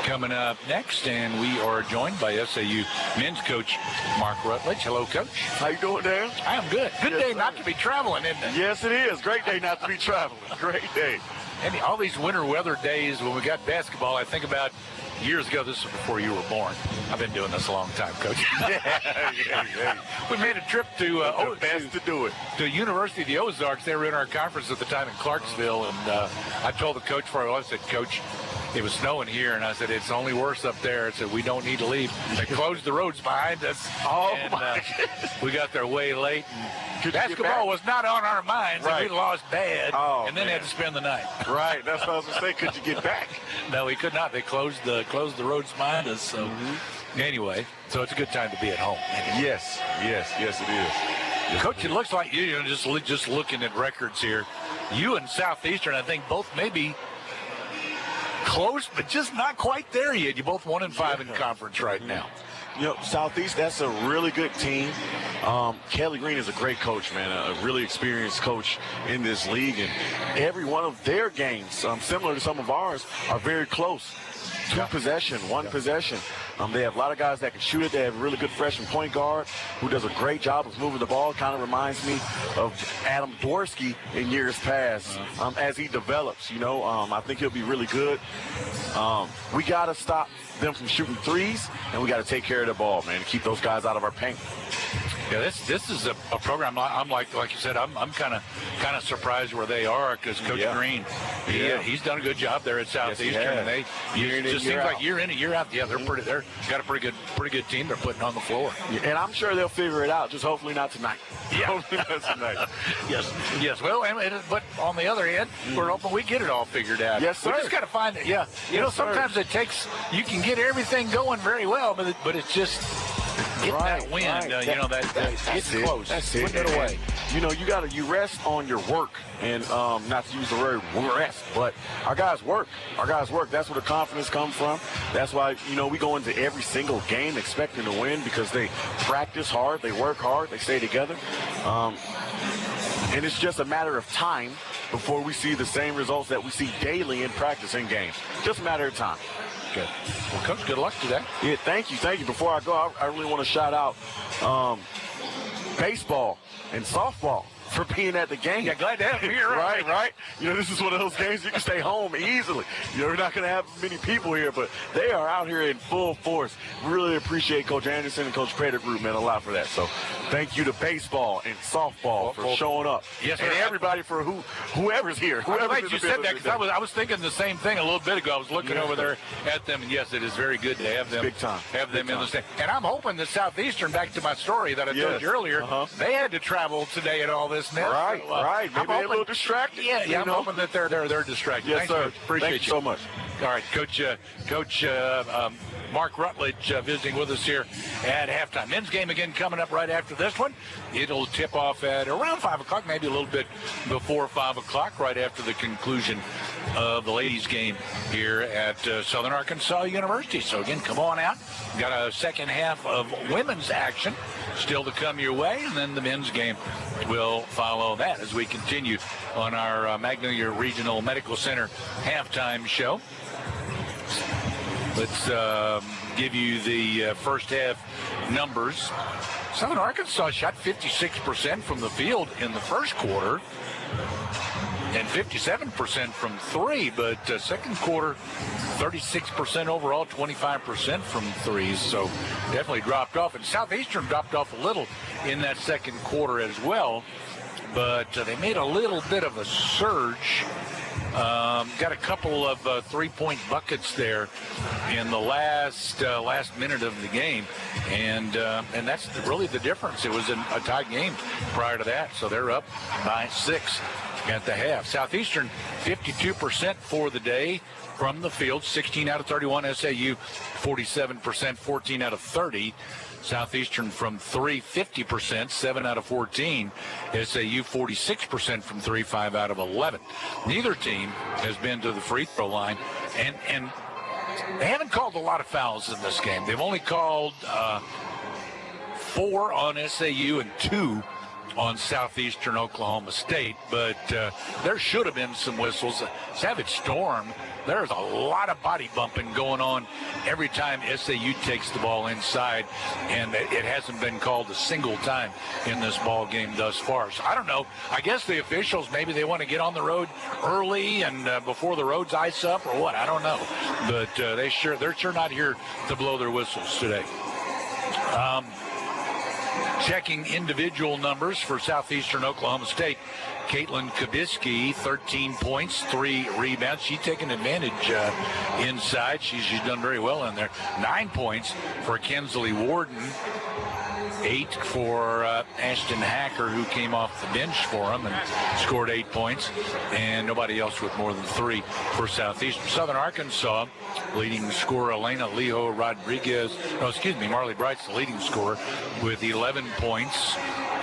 Speaker 2: coming up next, and we are joined by SAU men's coach Mark Rutledge. Hello, Coach.
Speaker 10: How you doing, Dan?
Speaker 2: I am good. Good day not to be traveling, isn't it?
Speaker 10: Yes, it is. Great day not to be traveling. Great day.
Speaker 2: And all these winter weather days when we got basketball, I think about years ago. This was before you were born. I've been doing this a long time, Coach. We made a trip to to University of the Ozarks. They were in our conference at the time in Clarksville, and I told the coach before I said, Coach, it was snowing here, and I said, it's only worse up there. I said, we don't need to leave. They closed the roads behind us. We got there way late. And basketball was not on our minds, right. And we lost bad, and then had to spend the night.
Speaker 10: Right, that's what I was going to say. Could you get back?
Speaker 2: No, we could not. They closed the roads behind us. So anyway, so it's a good time to be at home.
Speaker 10: Yes, it is. Yes,
Speaker 2: Coach, it looks like you know, just looking at records here, you and Southeastern, I think both maybe close, but just not quite there yet. You both 1-5 in conference right now.
Speaker 10: You know, Southeast, that's a really good team. Kelly Green is a great coach, man, a really experienced coach in this league. And every one of their games, similar to some of ours, are very close. One possession. They have a lot of guys that can shoot it. They have a really good freshman point guard who does a great job of moving the ball. Kind of reminds me of Adam Dworsky in years past as he develops. You know, I think he'll be really good. We got to stop them from shooting threes, and we got to take care of the ball, man, and keep those guys out of our paint.
Speaker 2: Yeah, this is a program. I'm like you said. I'm kind of surprised where they are because Coach Green, he's done a good job there at Southeastern, and they just seems like year in and year out. Yeah, they're got a pretty good team they're putting on the floor.
Speaker 10: Yeah, and I'm sure they'll figure it out. Just hopefully not tonight.
Speaker 2: Yeah,
Speaker 10: hopefully not tonight.
Speaker 2: yes. Well, but on the other hand, we're hoping we get it all figured out.
Speaker 10: Yes, sir.
Speaker 2: We just got to find it. Yeah, sometimes it takes. You can get everything going very well, but it's just. Getting that win, it's close.
Speaker 10: That's it.
Speaker 2: Putting it away.
Speaker 10: You rest on your work, and not to use the word rest, but our guys work. That's where the confidence comes from. That's why we go into every single game expecting to win because they practice hard, they work hard, they stay together, and it's just a matter of time before we see the same results that we see daily in practice and games. Just a matter of time.
Speaker 2: Good. Well, Coach, good luck today.
Speaker 10: Yeah, thank you. Before I go, I really want to shout out baseball and softball for being at the game.
Speaker 2: Yeah, glad to have them here.
Speaker 10: right. This is one of those games you can stay home easily. We're not going to have many people here, but they are out here in full force. Really appreciate Coach Anderson and Coach Prater Group, man, a lot for that. So thank you to baseball and softball for showing up.
Speaker 2: Yes, sir.
Speaker 10: And everybody for whoever's here.
Speaker 2: I'm glad you said that because I was thinking the same thing a little bit ago. I was looking over there at them, and yes, it is very good to have them.
Speaker 10: Big time.
Speaker 2: Have them in the same. And I'm hoping that Southeastern, back to my story that I told you earlier, they had to travel today and all this.
Speaker 10: Right. Maybe they're a little distracted.
Speaker 2: Yeah, I'm hoping that they're distracted.
Speaker 10: Yes,
Speaker 2: Thanks,
Speaker 10: sir.
Speaker 2: Coach. Appreciate
Speaker 10: Thank you so much.
Speaker 2: All right, Coach Mark Rutledge visiting with us here at halftime. Men's game again coming up right after this one. It'll tip off at around 5 o'clock, maybe a little bit before 5 o'clock, right after the conclusion of the ladies' game here at Southern Arkansas University. So again, come on out. We've got a second half of women's action still to come your way, and then the men's game will follow that as we continue on our Magnolia Regional Medical Center halftime show. Let's give you the first half numbers. Southern Arkansas shot 56% from the field in the first quarter and 57% from three, but second quarter, 36% overall, 25% from threes, so definitely dropped off. And Southeastern dropped off a little in that second quarter as well, but they made a little bit of a surge. Got a couple of three-point buckets there in the last minute of the game, and that's really the difference. It was a tied game prior to that, so they're up by 6 at the half. Southeastern 52% for the day from the field, 16 out of 31. SAU 47%, 14 out of 30. Southeastern from three, 50%, 7 out of 14. SAU 46% from three, 5 out of 11. Neither team has been to the free throw line, and they haven't called a lot of fouls in this game. They've only called 4 on SAU and 2 on Southeastern Oklahoma State, but there should have been some whistles. Savage Storm, there's a lot of body bumping going on every time SAU takes the ball inside, and it hasn't been called a single time in this ball game thus far. So I don't know. I guess the officials, maybe they want to get on the road early and before the roads ice up or what. I don't know. But they're sure not here to blow their whistles today. Checking individual numbers for Southeastern Oklahoma State. Caitlin Kabisky, 13 points, 3 rebounds. She's taking advantage inside. She's done very well in there. 9 points for Kinsley Warden. 8 for Ashton Hacker, who came off the bench for him and scored 8 points. And nobody else with more than 3 for Southeastern. Southern Arkansas, leading scorer Elena Lejo Rodriguez. Marley Bright's the leading scorer with 11 points.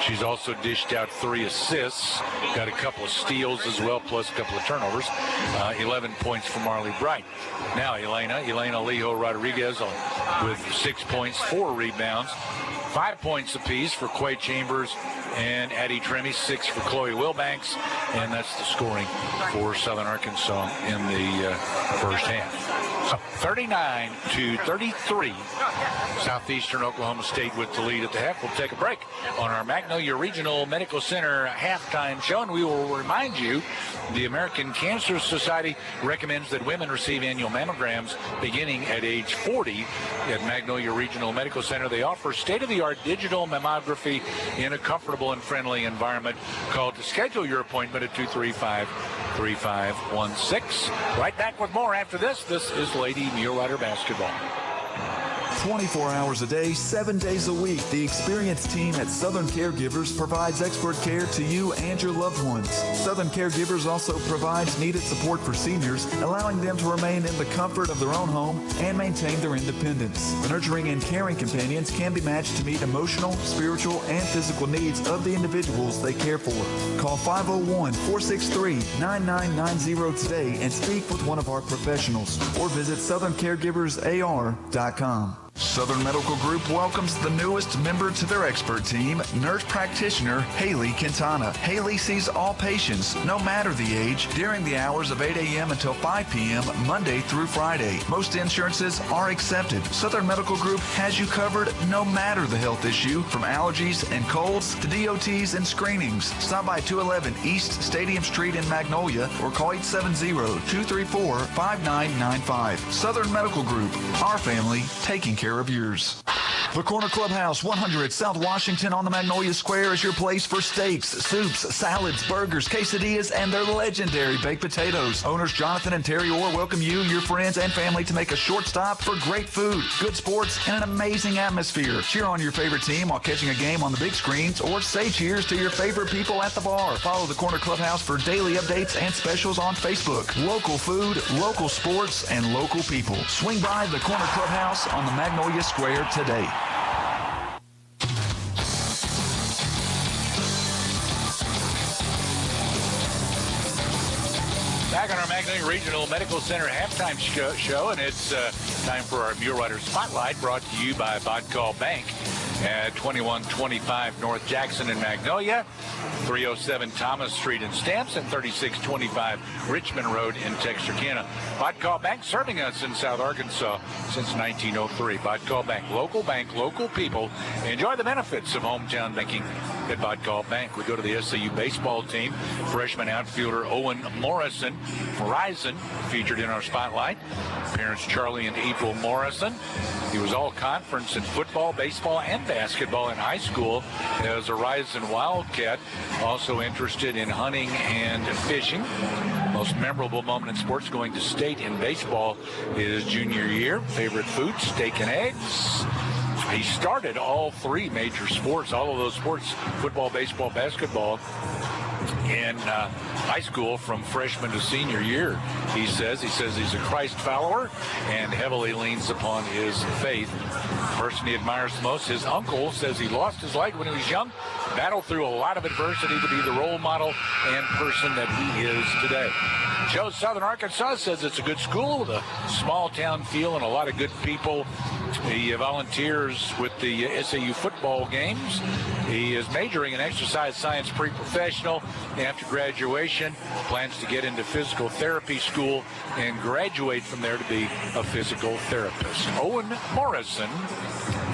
Speaker 2: She's also dished out 3 assists, got a couple of steals as well, plus a couple of turnovers. 11 points for Marley Bright. Now Elena Lejo Rodriguez with 6 points, 4 rebounds. 5 points apiece for Quay Chambers and Addie Tremy, 6 for Chloe Wilbanks, and that's the scoring for Southern Arkansas in the first half. So 39-33. Southeastern Oklahoma State with the lead at the half. We'll take a break on our Magnolia Regional Medical Center halftime show, and we will remind you the American Cancer Society recommends that women receive annual mammograms beginning at age 40. At Magnolia Regional Medical Center, they offer state-of-the-art digital mammography in a comfortable and friendly environment. Call to schedule your appointment at 235-3516. Right back with more after this. This is Lady Mulerider Basketball.
Speaker 4: 24 hours a day, 7 days a week, the experienced team at Southern Caregivers provides expert care to you and your loved ones. Southern Caregivers also provides needed support for seniors, allowing them to remain in the comfort of their own home and maintain their independence. Nurturing and caring companions can be matched to meet emotional, spiritual, and physical needs of the individuals they care for. Call 501-463-9990 today and speak with one of our professionals, or visit southerncaregiversar.com. Southern Medical Group welcomes the newest member to their expert team, nurse practitioner Haley Quintana. Haley sees all patients, no matter the age, during the hours of 8 a.m. until 5 p.m., Monday through Friday. Most insurances are accepted. Southern Medical Group has you covered no matter the health issue, from allergies and colds to DOTs and screenings. Stop by 211 East Stadium Street in Magnolia or call 870-234-5995. Southern Medical Group, our family taking care of yours. The Corner Clubhouse, 100 South Washington on the Magnolia Square, is your place for steaks, soups, salads, burgers, quesadillas, and their legendary baked potatoes. Owners Jonathan and Terry Orr welcome you, your friends, and family to make a short stop for great food, good sports, and an amazing atmosphere. Cheer on your favorite team while catching a game on the big screens, or say cheers to your favorite people at the bar. Follow the Corner Clubhouse for daily updates and specials on Facebook. Local food, local sports, and local people. Swing by the Corner Clubhouse on the Magnolia Square today.
Speaker 2: Back on our Magnolia Regional Medical Center halftime show, and it's time for our Mulerider Spotlight, brought to you by Bodcall Bank at 2125 North Jackson in Magnolia, 307 Thomas Street in Stamps, and 3625 Richmond Road in Texarkana. Bodcall Bank serving us in South Arkansas since 1903. Bodcall Bank, local people. Enjoy the benefits of hometown banking at Bodcall Bank. We go to the SEU baseball team. Freshman outfielder Owen Morrison, Horizon, featured in our spotlight. Parents Charlie and April Morrison. He was all conference in football, baseball, and basketball in high school as a Horizon Wildcat. Also interested in hunting and fishing. Most memorable moment in sports going to state in baseball is junior year. Favorite food, steak and eggs. He started all three major sports, all of those sports, football, baseball, basketball, in high school from freshman to senior year. He says he's a Christ follower and heavily leans upon his faith. The person he admires most, his uncle, says he lost his leg when he was young, battled through a lot of adversity to be the role model and person that he is today. Shows Southern Arkansas, says it's a good school with a small town feel and a lot of good people. He volunteers with the SAU football games. He is majoring in exercise science pre-professional. After graduation, plans to get into physical therapy school and graduate from there to be a physical therapist. Owen Morrison,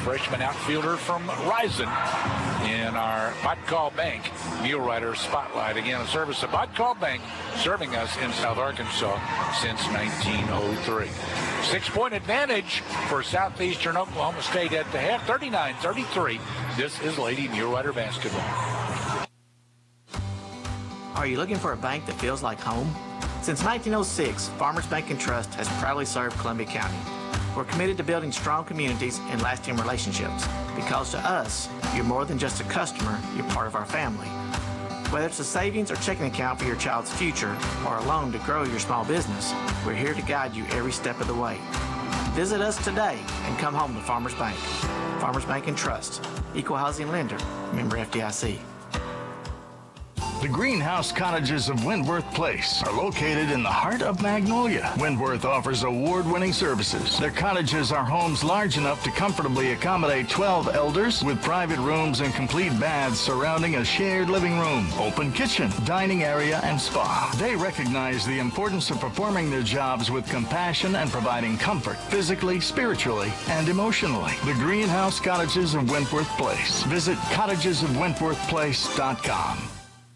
Speaker 2: freshman outfielder from Horizon, in our Bodcall Bank Mulerider Spotlight. Again, a service of Bodcall Bank, serving us in South Arkansas since 1903. 6-point advantage for Southeastern Oklahoma State at the half, 39-33. This is Lady Mulerider basketball.
Speaker 11: Are you looking for a bank that feels like home? Since 1906, Farmers Bank and Trust has proudly served Columbia County. We're committed to building strong communities and lasting relationships, because to us, you're more than just a customer, you're part of our family. Whether it's a savings or checking account for your child's future or a loan to grow your small business, we're here to guide you every step of the way. Visit us today and come home to Farmers Bank. Farmers Bank and Trust, equal housing lender, member FDIC.
Speaker 9: The Greenhouse Cottages of Wentworth Place are located in the heart of Magnolia. Wentworth offers award-winning services. Their cottages are homes large enough to comfortably accommodate 12 elders with private rooms and complete baths surrounding a shared living room, open kitchen, dining area, and spa. They recognize the importance of performing their jobs with compassion and providing comfort physically, spiritually, and emotionally. The Greenhouse Cottages of Wentworth Place. Visit cottagesofwentworthplace.com.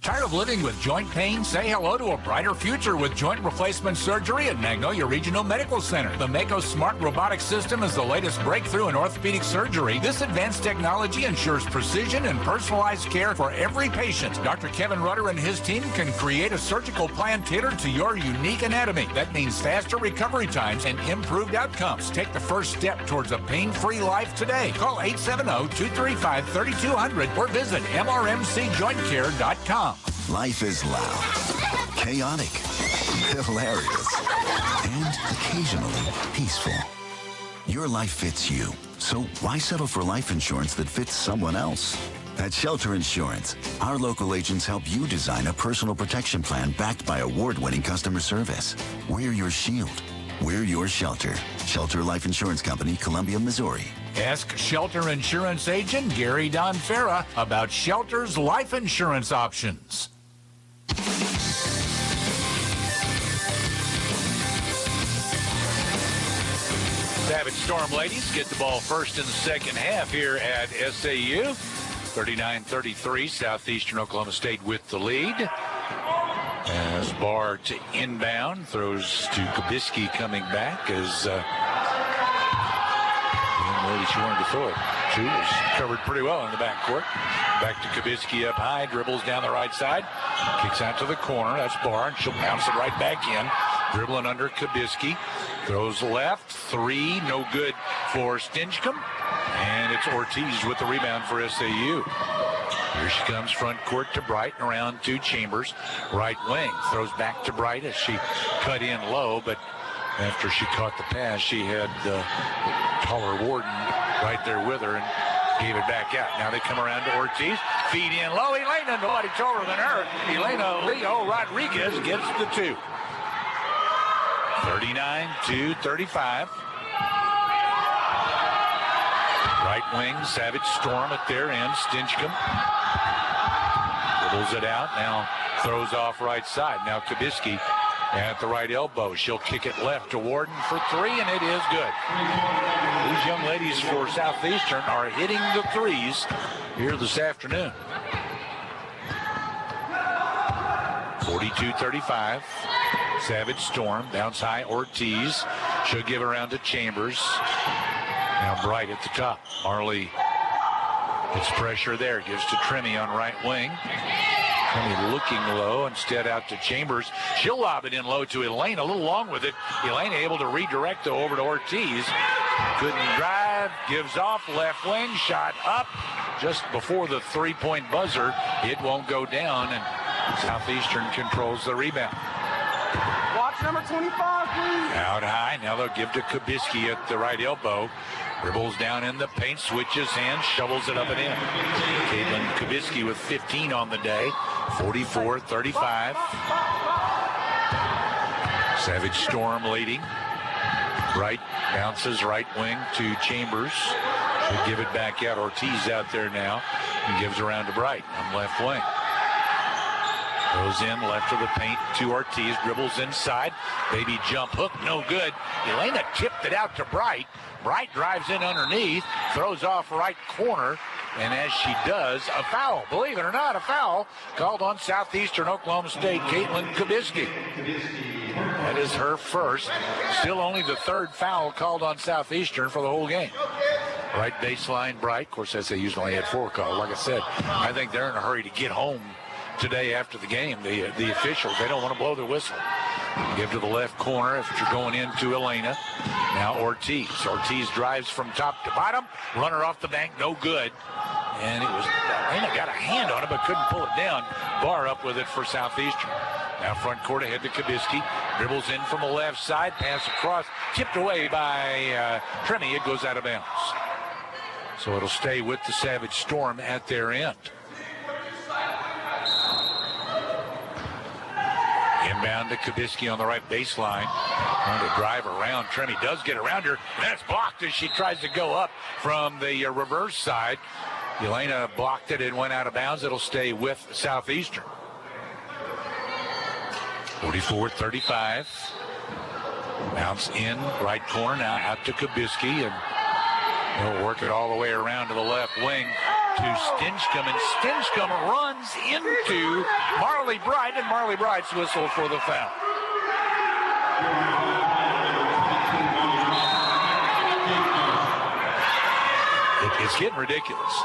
Speaker 3: Tired of living with joint pain? Say hello to a brighter future with joint replacement surgery at Magnolia Regional Medical Center. The Mako Smart Robotic System is the latest breakthrough in orthopedic surgery. This advanced technology ensures precision and personalized care for every patient. Dr. Kevin Rutter and his team can create a surgical plan tailored to your unique anatomy. That means faster recovery times and improved outcomes. Take the first step towards a pain-free life today. Call 870-235-3200 or visit mrmcjointcare.com.
Speaker 12: Life is loud, chaotic, hilarious, and occasionally peaceful. Your life fits you, so why settle for life insurance that fits someone else? At Shelter Insurance, our local agents help you design a personal protection plan backed by award-winning customer service. We're your shield. We're your shelter. Shelter Life Insurance Company, Columbia, Missouri.
Speaker 3: Ask Shelter Insurance agent Gary Donfera about Shelter's life insurance options. Savage Storm ladies get the ball first in the second half here at SAU. 39-33, Southeastern Oklahoma State with the lead. As Barr to inbound, throws to Kubisky coming back as lady she wanted to throw it. She was covered pretty well in the backcourt. Back to Kubisky up high, dribbles down the right side, kicks out to the corner. That's Barr, and she'll bounce it right back in. Dribbling under Kubisky, throws left, three, no good for Stinchcomb, and it's Ortiz with the rebound for SAU. Here she comes front court to Bright and around to Chambers. Right wing, throws back to Bright as she cut in low, but after she caught the pass, she had taller Warden right there with her and gave it back out. Now they come around to Ortiz, feed in low. Elena, nobody taller than her. Elena Leo Rodriguez gets the two. 39-35. Right wing, Savage Storm at their end. Stinchcomb dribbles it out. Now throws off right side. Now Kubisky at the right elbow. She'll kick it left to Warden for three, and it is good. These young ladies for Southeastern are hitting the threes here this afternoon. 42-35. Savage Storm, bounce high, Ortiz. She'll give it around to Chambers. Now Bright at the top. Marley gets pressure there, gives to Trimmy on right wing. Trimmy looking low, instead out to Chambers. She'll lob it in low to Elaine, a little long with it. Elaine able to redirect though over to Ortiz. Couldn't drive, gives off, left wing, shot up just before the three-point buzzer. It won't go down, and Southeastern controls the rebound.
Speaker 8: Watch number 25, please.
Speaker 3: Out high, now they'll give to Kubisky at the right elbow. Dribbles down in the paint, switches hands, shovels it up and in. Caitlin Kubisky with 15 on the day, 44-35. Savage Storm leading. Bright bounces right wing to Chambers. Should give it back out. Ortiz out there now. And gives around to Bright on left wing. Goes in left of the paint to Ortiz. Dribbles inside. Baby jump hook, no good. Elena tipped it out to Bright. Bright drives in underneath, throws off right corner, and as she does, a foul. Believe it or not, a foul called on Southeastern Oklahoma State, Caitlin Kubisky. That is her first. Still only the third foul called on Southeastern for the whole game. Right baseline, Bright. Of course, as they usually had four called. Like I said, I think they're in a hurry to get home today after the game. The officials, they don't want to blow their whistle. Give to the left corner if you're going into Elena. Now Ortiz. Ortiz drives from top to bottom. Runner off the bank, no good. And it was, Elena got a hand on it but couldn't pull it down. Barr up with it for Southeastern. Now front court ahead to Kubisky. Dribbles in from the left side. Pass across. Tipped away by Trimmy. It goes out of bounds. So it'll stay with the Savage Storm at their end.
Speaker 2: Inbound to Kubisky on the right baseline. Trying to drive around. Tremy does get around her. That's blocked as she tries to go up from the reverse side. Elena blocked it and went out of bounds. It'll stay with Southeastern. 44-35. Bounce in, right corner, now out to Kubisky, and he'll work it all the way around to the left wing to Stinchcomb, and Stinchcomb runs into Marley Bright, and Marley Bright's whistle for the foul. It's getting ridiculous.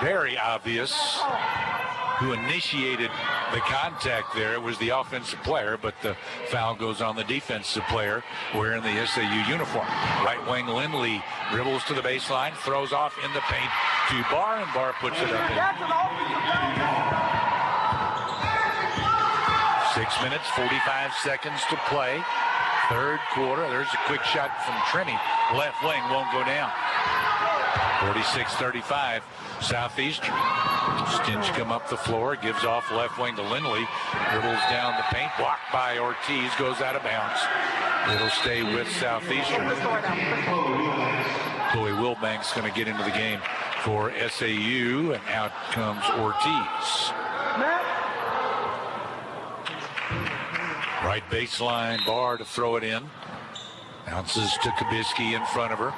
Speaker 2: Very obvious who initiated the contact there. It was the offensive player, but the foul goes on the defensive player wearing the SAU uniform. Right wing Lindley dribbles to the baseline, throws off in the paint to Barr, and Barr puts it up in. 6 minutes, 45 seconds to play. Third quarter. There's a quick shot from Tremy. Left wing won't go down. 46-35, Southeastern. Stinchcomb up the floor, gives off left wing to Lindley, dribbles down the paint, blocked by Ortiz, goes out of bounds. It'll stay with Southeastern. Chloe Wilbank's going to get into the game for SAU, and out comes Ortiz. Right baseline, Barr to throw it in. Bounces to Kubisky in front of her.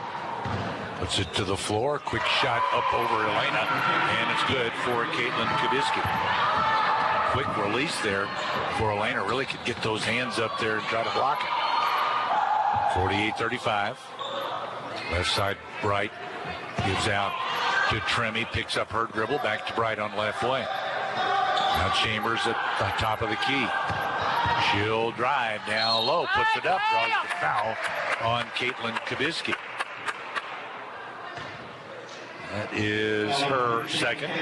Speaker 2: Puts it to the floor. Quick shot up over Elena, and it's good for Caitlin Kubisky. Quick release there for Elena. Really could get those hands up there and try to block it. 48-35. Left side, Bright gives out to Tremy. Picks up her dribble. Back to Bright on left wing. Now Chambers at the top of the key. She'll drive down low. Puts it up. Draws the foul on Caitlin Kubisky. That is her second.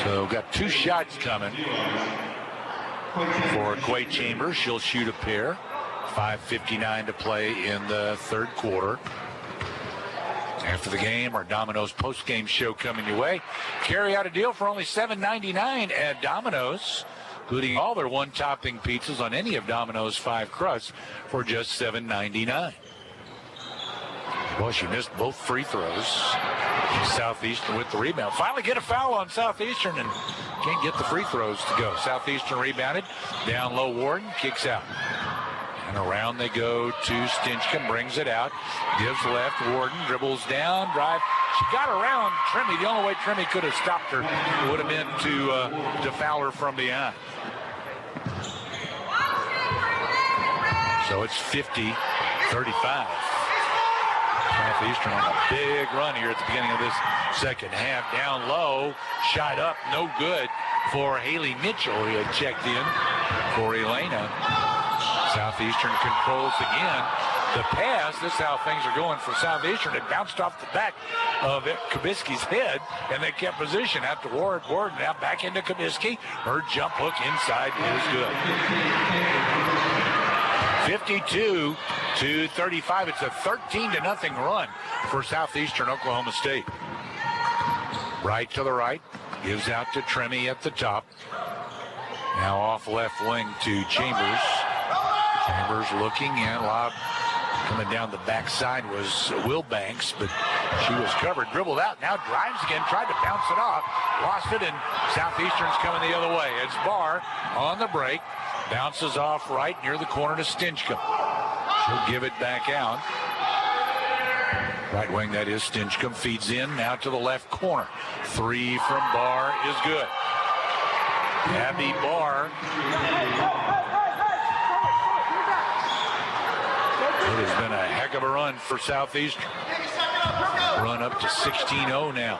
Speaker 2: So got two shots coming for Quay Chambers. She'll shoot a pair. 5:59 to play in the third quarter. After the game, our Domino's post-game show coming your way. Carry out a deal for only $7.99 at Domino's, including all their one-topping pizzas on any of Domino's 5 crusts for just $7.99. Well, she missed both free throws. Southeastern with the rebound. Finally get a foul on Southeastern and can't get the free throws to go. Southeastern rebounded. Down low, Warden kicks out. And around they go to Stinchcomb, brings it out. Gives left, Warden dribbles down, drive. She got around Tremy. The only way Tremy could have stopped her would have been to foul her from behind. So it's 50-35. Southeastern on a big run here at the beginning of this second half. Down low, shot up, no good for Haley Mitchell, who had checked in for Elena. Southeastern controls again. The pass, this is how things are going for Southeastern. It bounced off the back of Kubisky's head, and they kept position after Ward now back into Kubisky. Her jump hook inside is good. 52-35. It's a 13-0 run for Southeastern Oklahoma State. Right to the right, gives out to Tremy at the top. Now off left wing to Chambers. Chambers looking, and lob coming down the backside was Wilbanks, but she was covered. Dribbled out, now drives again, tried to bounce it off, lost it, and Southeastern's coming the other way. It's Barr on the break, bounces off right near the corner to Stinchcomb. She'll give it back out. Right wing, that is Stinchcomb, feeds in, now to the left corner. Three from Barr is good. Abby Barr. It has been a heck of a run for Southeastern. Run up to 16-0 now.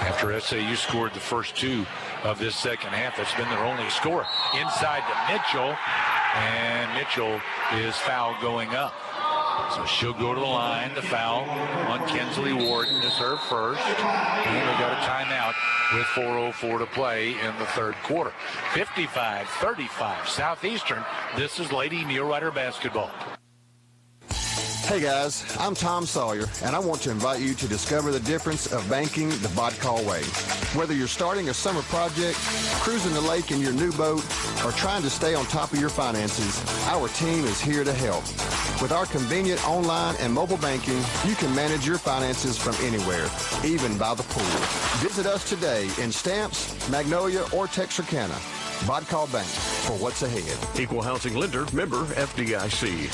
Speaker 2: After SAU scored the first two of this second half, that's been their only score. Inside to Mitchell, and Mitchell is foul going up. So she'll go to the line. The foul on Kinsley Warden is her first. And we got a timeout with 4:04 to play in the third quarter. 55-35 Southeastern. This is Lady Mulerider basketball.
Speaker 13: Hey guys, I'm Tom Sawyer, and I want to invite you to discover the difference of banking the Vodcall way. Whether you're starting a summer project, cruising the lake in your new boat, or trying to stay on top of your finances, our team is here to help. With our convenient online and mobile banking, you can manage your finances from anywhere, even by the pool. Visit us today in Stamps, Magnolia, or Texarkana. Vodcall Bank, for what's ahead.
Speaker 7: Equal housing lender, member FDIC.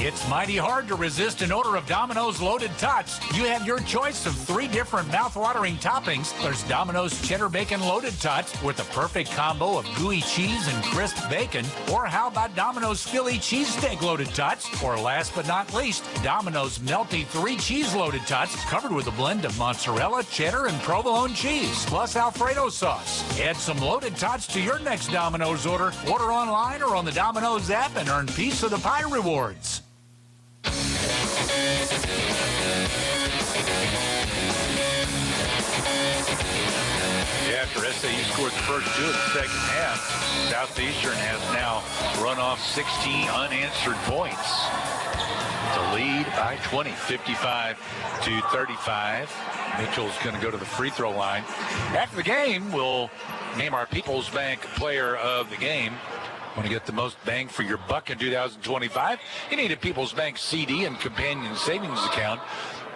Speaker 3: It's mighty hard to resist an order of Domino's Loaded Tots. You have your choice of 3 different mouth-watering toppings. There's Domino's Cheddar Bacon Loaded Tots with the perfect combo of gooey cheese and crisp bacon. Or how about Domino's Philly Cheesesteak Loaded Tots? Or last but not least, Domino's Melty 3 Cheese Loaded Tots covered with a blend of mozzarella, cheddar, and provolone cheese, plus Alfredo sauce. Add some Loaded Tots to your next Domino's order. Order online or on the Domino's app and earn Piece of the Pie rewards.
Speaker 2: After SAU scored the first 2 of the second half, Southeastern has now run off 16 unanswered points to lead by 20, 55-35. Mitchell's going to go to the free throw line. After the game, we'll name our People's Bank Player of the Game. Want to get the most bang for your buck in 2025? You need a People's Bank CD and Companion Savings Account.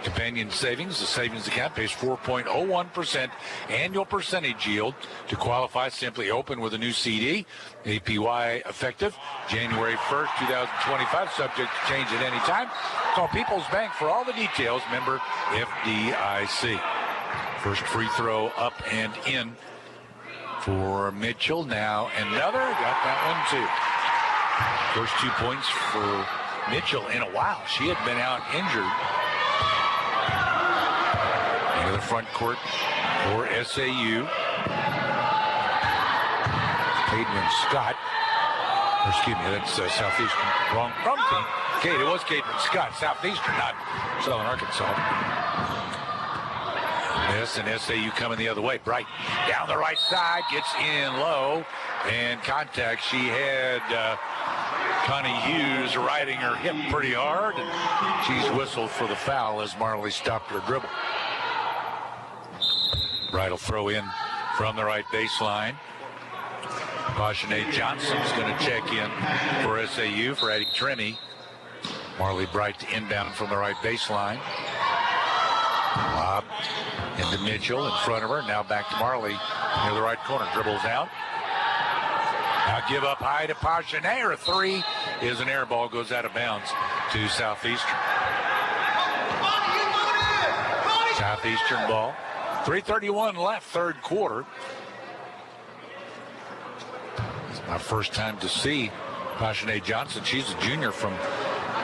Speaker 2: Companion Savings, the savings account, pays 4.01% annual percentage yield. To qualify, simply open with a new CD. APY effective January 1st, 2025, subject to change at any time. Call People's Bank for all the details. Member FDIC. First free throw up and in for Mitchell. Now another. Got that one too. First 2 points for Mitchell in a while. She had been out injured. Into the front court for SAU. Caden Scott. Excuse me, that's Southeastern. Wrong team. Kate, it was Caden Scott. Southeastern, not Southern Arkansas. Yes, and SAU coming the other way. Bright down the right side, gets in low, and contact. She had Connie Hughes riding her hip pretty hard, and she's whistled for the foul as Marley stopped her dribble. Bright will throw in from the right baseline. Pashane Johnson's going to check in for SAU for Addie Trimmy. Marley Bright to inbound from the right baseline. Lob into Mitchell in front of her. Now back to Marley near the right corner. Dribbles out. Now give up high to Pashane. Her 3 is an air ball. Goes out of bounds to Southeastern. Southeastern ball. 3:31 left, third quarter. It's my first time to see Pashane Johnson. She's a junior from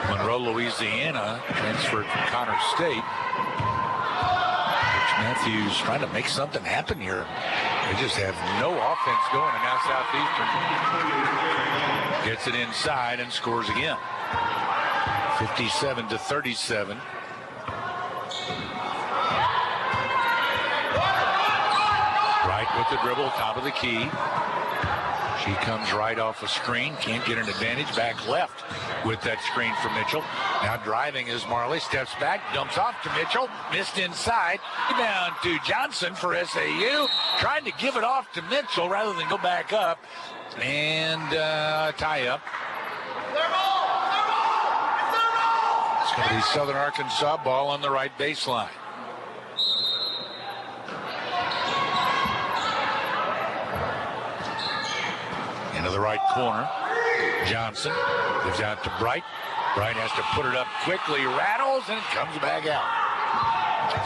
Speaker 2: Monroe, Louisiana, transferred from Connors State. Rich Matthews trying to make something happen here. They just have no offense going, and now Southeastern gets it inside and scores again. 57-37. Right with the dribble, top of the key. She comes right off a screen, can't get an advantage. Back left with that screen for Mitchell. Now driving is Marley, steps back, dumps off to Mitchell, missed inside. Down to Johnson for SAU, trying to give it off to Mitchell rather than go back up. And tie up. It's going to be Southern Arkansas ball on the right baseline. Into the right corner. Johnson gives out to Bright. Bright has to put it up quickly, rattles, and it comes back out.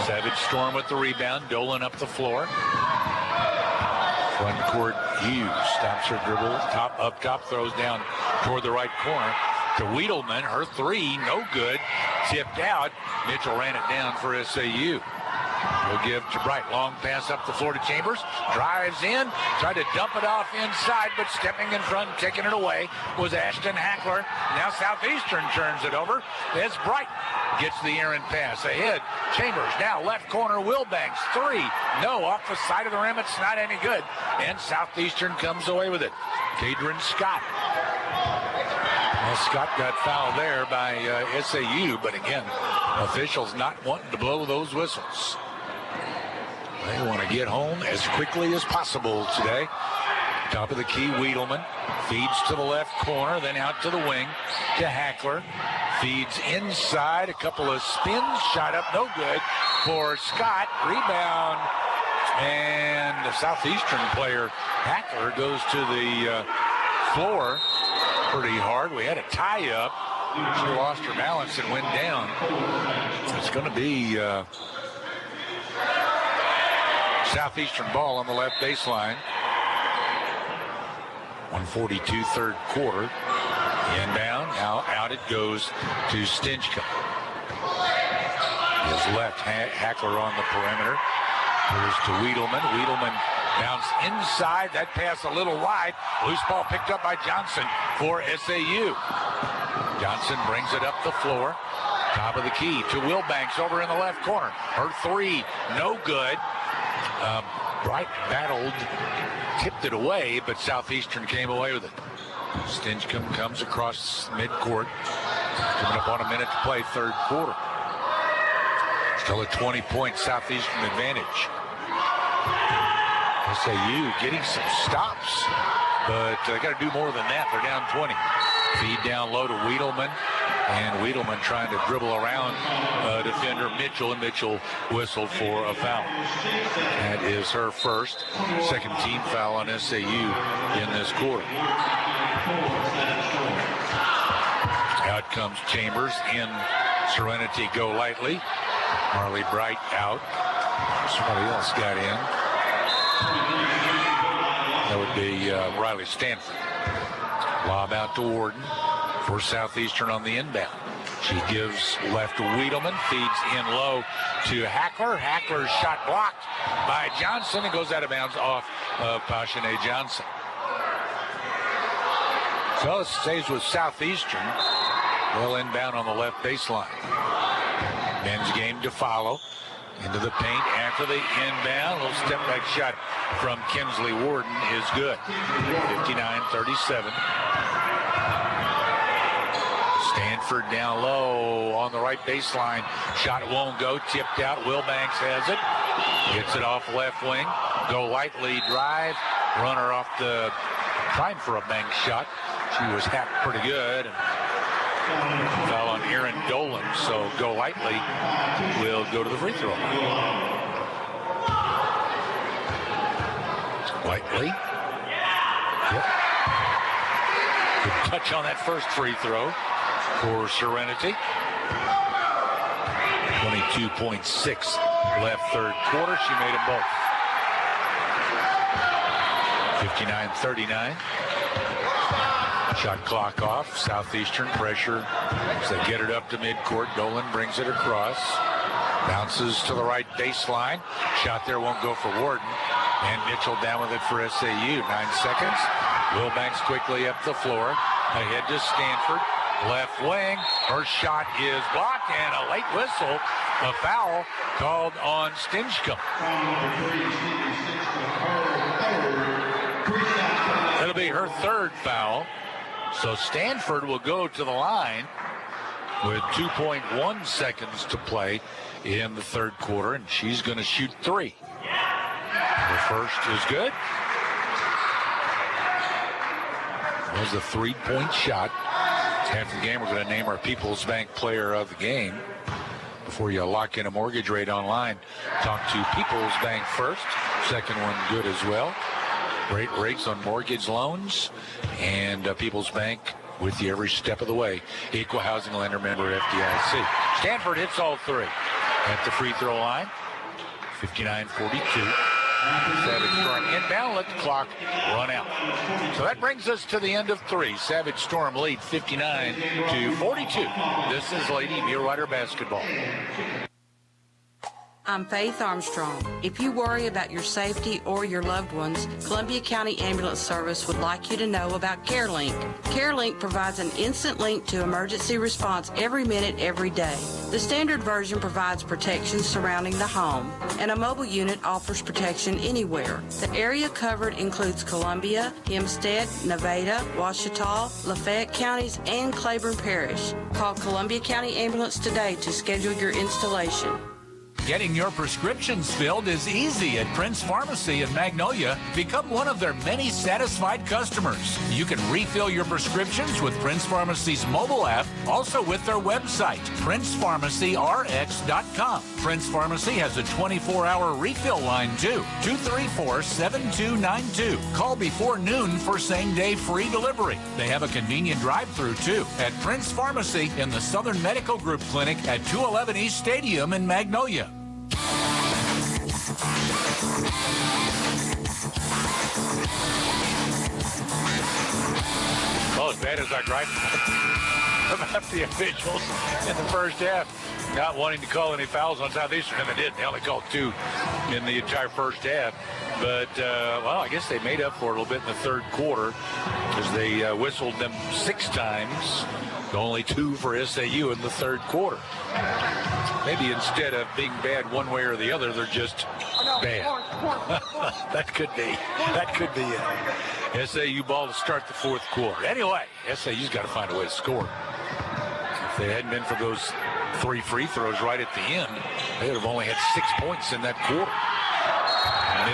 Speaker 2: Savage Storm with the rebound, Dolan up the floor. Front court, Hughes stops her dribble, up top, throws down toward the right corner to Wiedelman. Her 3, no good, tipped out. Mitchell ran it down for SAU. We'll give to Bright. Long pass up the floor to Chambers. Drives in. Tried to dump it off inside, but stepping in front, taking it away was Ashton Hackler. Now Southeastern turns it over as Bright gets the errant pass. Ahead, Chambers. Now left corner, Wilbanks. 3. No, off the side of the rim. It's not any good. And Southeastern comes away with it. Cadron Scott Well, Scott got fouled there by SAU, but again, officials not wanting to blow those whistles. They want to get home as quickly as possible today. Top of the key, Wiedelman feeds to the left corner, then out to the wing to Hackler. Feeds inside, a couple of spins, shot up, no good for Scott. Rebound, and the Southeastern player, Hackler, goes to the floor pretty hard. We had a tie-up. She lost her balance and went down. It's going to be Southeastern ball on the left baseline. 1:42 third quarter. Inbound, now out it goes to Stinchcomb. His left, Hackler on the perimeter. Here's to Wiedelman. Wiedelman bounced inside. That pass a little wide. Loose ball picked up by Johnson for SAU. Johnson brings it up the floor. Top of the key to Wilbanks over in the left corner. Her three, no good. Bright battled, tipped it away, but Southeastern came away with it. Stinchcomb comes across midcourt. Coming up on a minute to play, third quarter. Still a 20-point Southeastern advantage. SAU getting some stops, but they got to do more than that. They're down 20. Feed down low to Wiedelman, and Wiedelman trying to dribble around defender Mitchell, and Mitchell whistled for a foul. That is her first, second team foul on SAU in this quarter. Out comes Chambers in. Serenity go lightly. Marley Bright out. Somebody else got in. That would be Riley Stanford. Lob out to Warden for Southeastern on the inbound. She gives left to Wiedelman, feeds in low to Hackler. Hackler's shot blocked by Johnson and goes out of bounds off of Pashane Johnson. So it stays with Southeastern. Well inbound on the left baseline. Men's game to follow. Into the paint after the inbound. A little step back shot from Kinsley Warden is good. 59-37. Stanford down low on the right baseline. Shot won't go. Tipped out. Wilbanks has it. Gets it off left wing. Go lightly drive. Runner off the trying for a bank shot. She was hacked pretty good. And foul on Aaron Dolan, so Go Lightly will go to the free throw. Lightly. Yep. Good touch on that first free throw for Serenity. 22.6 left third quarter. She made them both. 59-39. Shot clock off. Southeastern pressure as they get it up to midcourt. Dolan brings it across. Bounces to the right baseline. Shot there won't go for Warden. And Mitchell down with it for SAU. 9 seconds. Wilbanks quickly up the floor. Ahead to Stanford. Left wing. Her shot is blocked and a late whistle. A foul called on Stinchcomb. It'll be her third foul. So Stanford will go to the line with 2.1 seconds to play in the third quarter, and she's going to shoot three. Her first is good. It was a three-point shot. After the game, we're going to name our People's Bank Player of the Game. Before you lock in a mortgage rate online, talk to People's Bank first. Second one good as well. Great rates on mortgage loans, and People's Bank with you every step of the way. Equal housing lender, member FDIC. Stanford hits all three at the free throw line. 59-42. Savage Storm inbound, let the clock run out. So that brings us to the end of three. Savage Storm lead 59-42. This is Lady Muleriders basketball.
Speaker 14: I'm Faith Armstrong. If you worry about your safety or your loved ones, Columbia County Ambulance Service would like you to know about CareLink. CareLink provides an instant link to emergency response every minute, every day. The standard version provides protection surrounding the home, and a mobile unit offers protection anywhere. The area covered includes Columbia, Hempstead, Nevada, Ouachita, Lafayette counties, and Claiborne Parish. Call Columbia County Ambulance today to schedule your installation.
Speaker 3: Getting your prescriptions filled is easy at Prince Pharmacy in Magnolia. Become one of their many satisfied customers. You can refill your prescriptions with Prince Pharmacy's mobile app, also with their website, PrincePharmacyRx.com. Prince Pharmacy has a 24-hour refill line, too, 234-7292. Call before noon for same-day free delivery. They have a convenient drive-through, too, at Prince Pharmacy in the Southern Medical Group Clinic at 211 East Stadium in Magnolia.
Speaker 2: Well, as bad as I gripe about the officials in the first half, not wanting to call any fouls on Southeastern, and they did. They only called 2 in the entire first half. But, well, I guess they made up for it a little bit in the third quarter as they whistled them 6 times. Only 2 for SAU in the third quarter. Maybe instead of being bad one way or the other, they're just bad. That could be it. SAU ball to start the fourth quarter. Anyway, SAU's got to find a way to score. If they hadn't been for those 3 free throws right at the end, they would have only had 6 points in that quarter.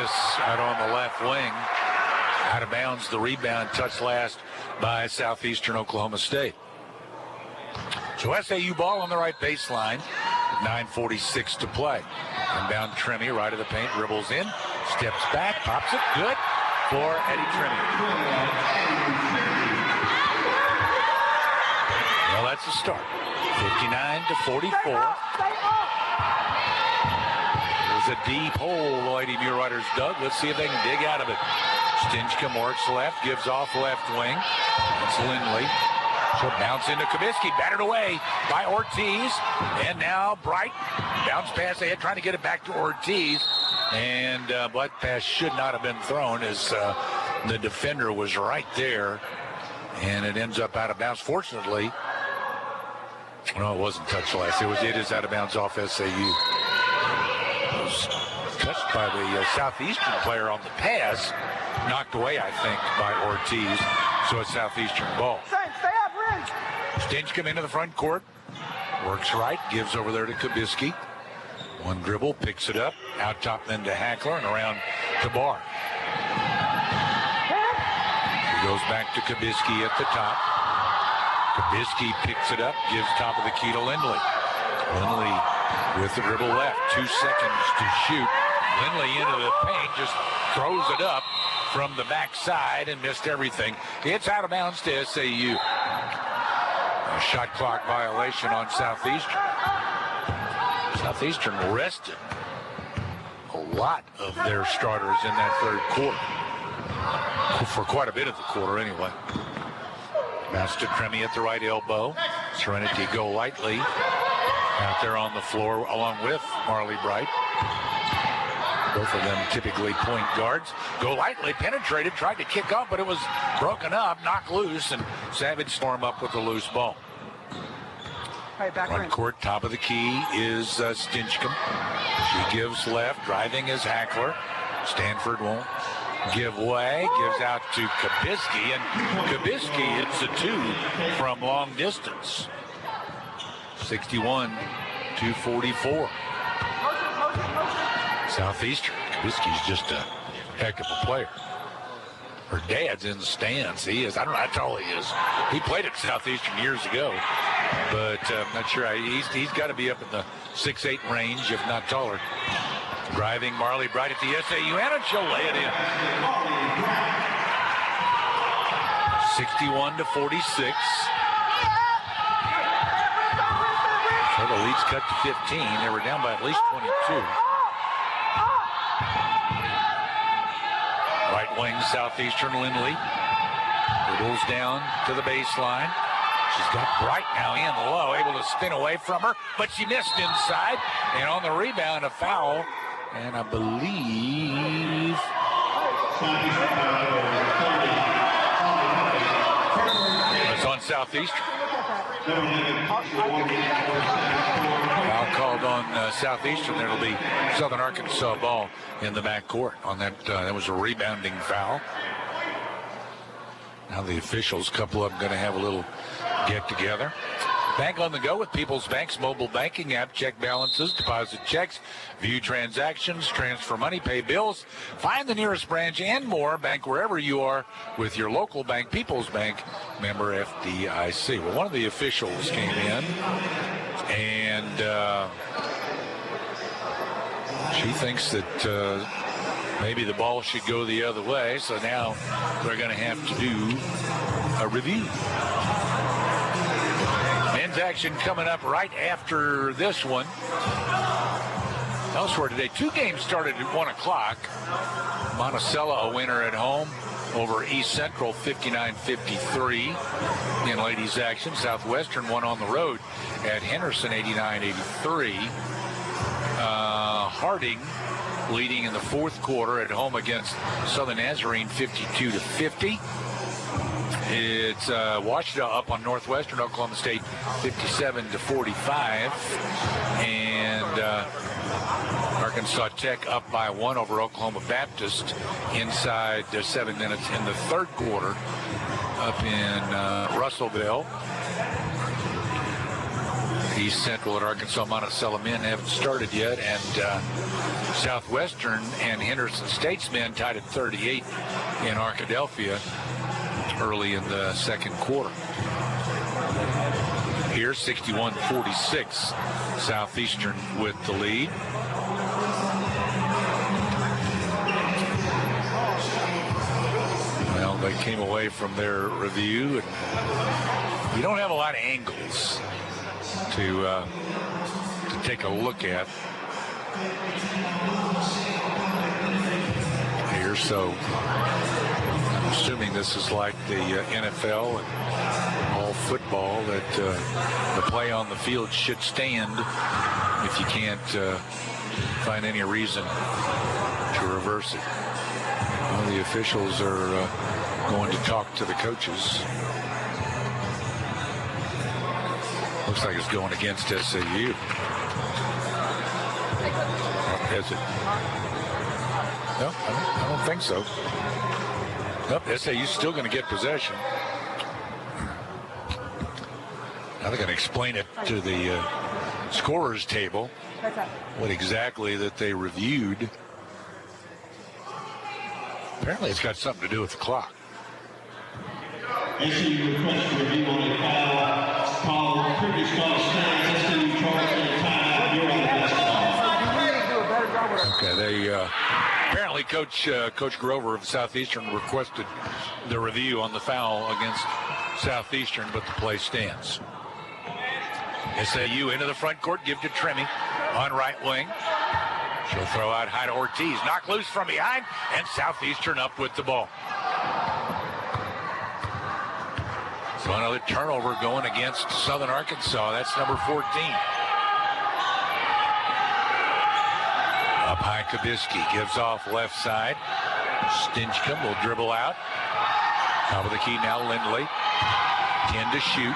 Speaker 2: Miss out on the left wing. Out of bounds, the rebound touched last by Southeastern Oklahoma State. So SAU ball on the right baseline. 9:46 to play. Inbound Tremy, right of the paint, dribbles in, steps back, pops it, good for Eddie Tremy. Well, that's a start. 59-44. There's a deep hole Lady Muleriders dug. Let's see if they can dig out of it. Stinchcomb works left, gives off left wing. It's Lindley. So bounce into Kabisky, battered away by Ortiz. And now Bright, bounce pass ahead, trying to get it back to Ortiz. And but pass should not have been thrown as the defender was right there. And it ends up out of bounds. Fortunately, no, it wasn't touched last. It is out of bounds off SAU. It was touched by the Southeastern player on the pass. Knocked away, I think, by Ortiz. So it's Southeastern ball. Stinchcomb into the front court. Works right, gives over there to Kabisky. One dribble, picks it up. Out top then to Hackler and around to Barr. He goes back to Kabisky at the top. Kabisky picks it up, gives top of the key to Lindley. Lindley with the dribble left. 2 seconds to shoot. Lindley into the paint, just throws it up from the backside and missed everything. It's out of bounds to SAU. A shot clock violation on Southeastern. Southeastern rested a lot of their starters in that third quarter. For quite a bit of the quarter, anyway. Bounce to Tremy at the right elbow. Serenity go lightly out there on the floor along with Marley Bright. Both of them typically point guards. Go lightly, penetrated, tried to kick off, but it was broken up, knocked loose, and Savage storm up with the loose ball. Front court, top of the key is Stinchcomb. She gives left, driving is Hackler. Stanford won't give way, gives out to Kabisky, and Kabisky hits a 2 from long distance. 61-44. Southeastern. Kabisky's just a heck of a player. Her dad's in the stands. He is. I don't know how tall he is. He played at Southeastern years ago, but I'm not sure. He's got to be up in the 6'8" range, if not taller. Driving Marley Bright at the SAU, and she'll lay it in. 61-46. So the lead's cut to 15. They were down by at least 22. Right wing Southeastern Lindley. Dribbles down to the baseline. She's got Bright now in low, able to spin away from her, but she missed inside. And on the rebound, a foul. And I believe it's on Southeastern. Foul called on Southeastern. There'll be Southern Arkansas ball in the backcourt on that. That was a rebounding foul. Now the officials, couple of them, going to have a little get together. Bank on the go with People's Bank's mobile banking app. Check balances, deposit checks, view transactions, transfer money, pay bills. Find the nearest branch and more. Bank wherever you are with your local bank. People's Bank, member FDIC. Well, one of the officials came in and she thinks that maybe the ball should go the other way. So now they're going to have to do a review. Men's action coming up right after this one. Elsewhere today, two games started at 1 o'clock. Monticello a winner at home over East Central 59-53 in ladies action. Southwestern won on the road at Henderson 89-83. Harding leading in the fourth quarter at home against Southern Nazarene 52-50. It's Washita up on Northwestern Oklahoma State 57-45. And Arkansas Tech up by 1 over Oklahoma Baptist inside 7 minutes in the third quarter up in Russellville. East Central and Arkansas Monticello men haven't started yet, and Southwestern and Henderson State's men tied at 38 in Arkadelphia early in the second quarter. Here, 61-46, Southeastern with the lead. Well, they came away from their review, and you don't have a lot of angles to take a look at here. So I'm assuming this is like the NFL and all football, that the play on the field should stand if you can't find any reason to reverse it. Well, the officials are going to talk to the coaches. Looks like it's going against SAU. Is it? No, I don't think so. Nope, SAU's still going to get possession. Now they're going to explain it to the scorer's table, what exactly that they reviewed. Apparently it's got something to do with the clock.
Speaker 15: SAU request review on a foul call. Previous call stands. SAU charged at a timeout. You're on the best call.
Speaker 2: Okay, they apparently Coach Grover of Southeastern requested the review on the foul against Southeastern, but the play stands. SAU into the front court, give to Tremmy on right wing. She'll throw out high to Ortiz. Knock loose from behind, and Southeastern up with the ball. So another turnover going against Southern Arkansas. That's number 14. Up high, Kabisky gives off left side. Stinchcomb will dribble out. Top of the key now, Lindley. 10 to shoot.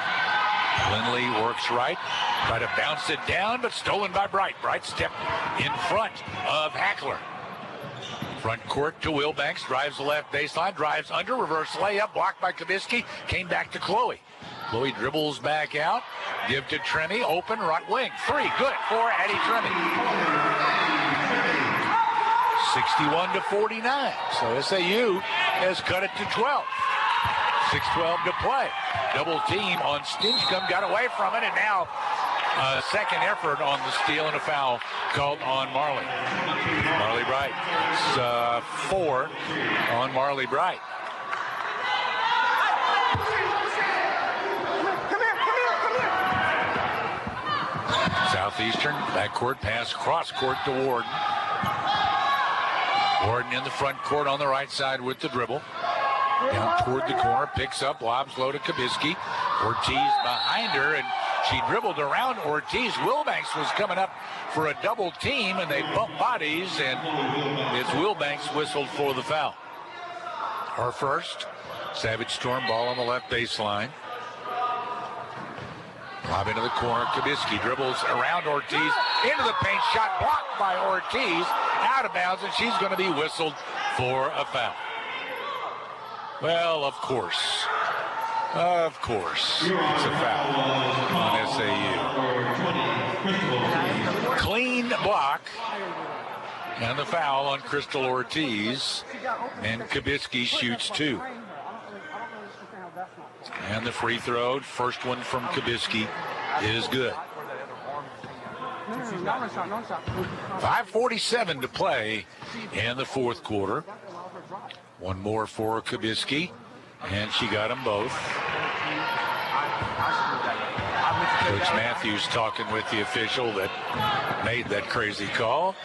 Speaker 2: Lindley works right. Try to bounce it down, but stolen by Bright. Bright stepped in front of Hackler. Front court to Wilbanks, drives the left baseline, drives under, reverse layup, blocked by Kabisky, came back to Chloe. Chloe dribbles back out, give to Tremmy, open, right wing, 3, good for Addie Tremmy. 61-49, so SAU has cut it to 12. 6:12 to play. Double team on Stinchcomb, got away from it, and now a second effort on the steal and a foul called on Marley. Marley Bright. It's 4 on Marley Bright. Southeastern, backcourt pass, cross court to Warden. Warden in the front court on the right side with the dribble. Down toward the corner, picks up, lobs low to Kabisky. Ortiz behind her, and she dribbled around Ortiz. Wilbanks was coming up for a double team, and they bumped bodies, and it's Wilbanks whistled for the foul. Her first. Savage Storm ball on the left baseline. Lob into the corner. Kabisky dribbles around Ortiz into the paint. Shot blocked by Ortiz. Out of bounds, and she's going to be whistled for a foul. Well, of course. Of course. It's a foul on SAU. Clean block. And the foul on Crystal Ortiz. And Kabisky shoots 2. And the free throw, first one from Kabisky, is good. 5:47 to play in the fourth quarter. One more for Kabisky, and she got them both. Coach Matthews talking with the official that made that crazy call.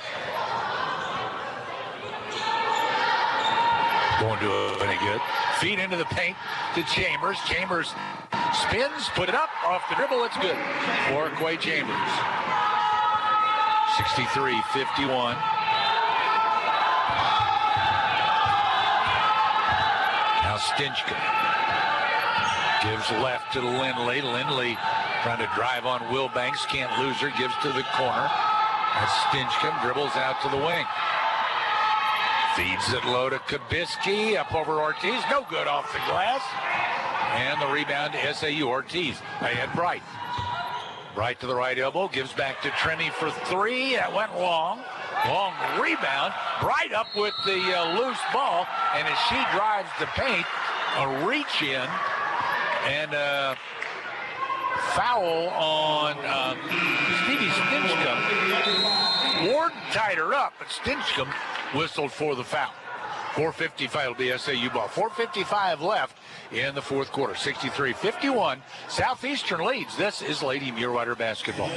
Speaker 2: Won't do any good. Feed into the paint to Chambers. Chambers spins, put it up, off the dribble, it's good for Quay Chambers. 63-51. Now Stinchcomb gives left to Lindley. Lindley trying to drive on Wilbanks, can't lose her, gives to the corner. That's Stinchcomb, dribbles out to the wing. Feeds it low to Kabisky, up over Ortiz, no good off the glass. And the rebound to SAU. Ortiz ahead Bright. Bright to the right elbow, gives back to Trenny for 3. That went long. Long rebound. Bright up with the loose ball, and as she drives the paint, a reach in, and foul on Stevie Stinchcomb. Ward tied her up, but Stinchcomb whistled for the foul. 4:55 will be SAU ball. 4:55 left in the fourth quarter. 63-51. Southeastern leads. This is Lady Mulerider basketball.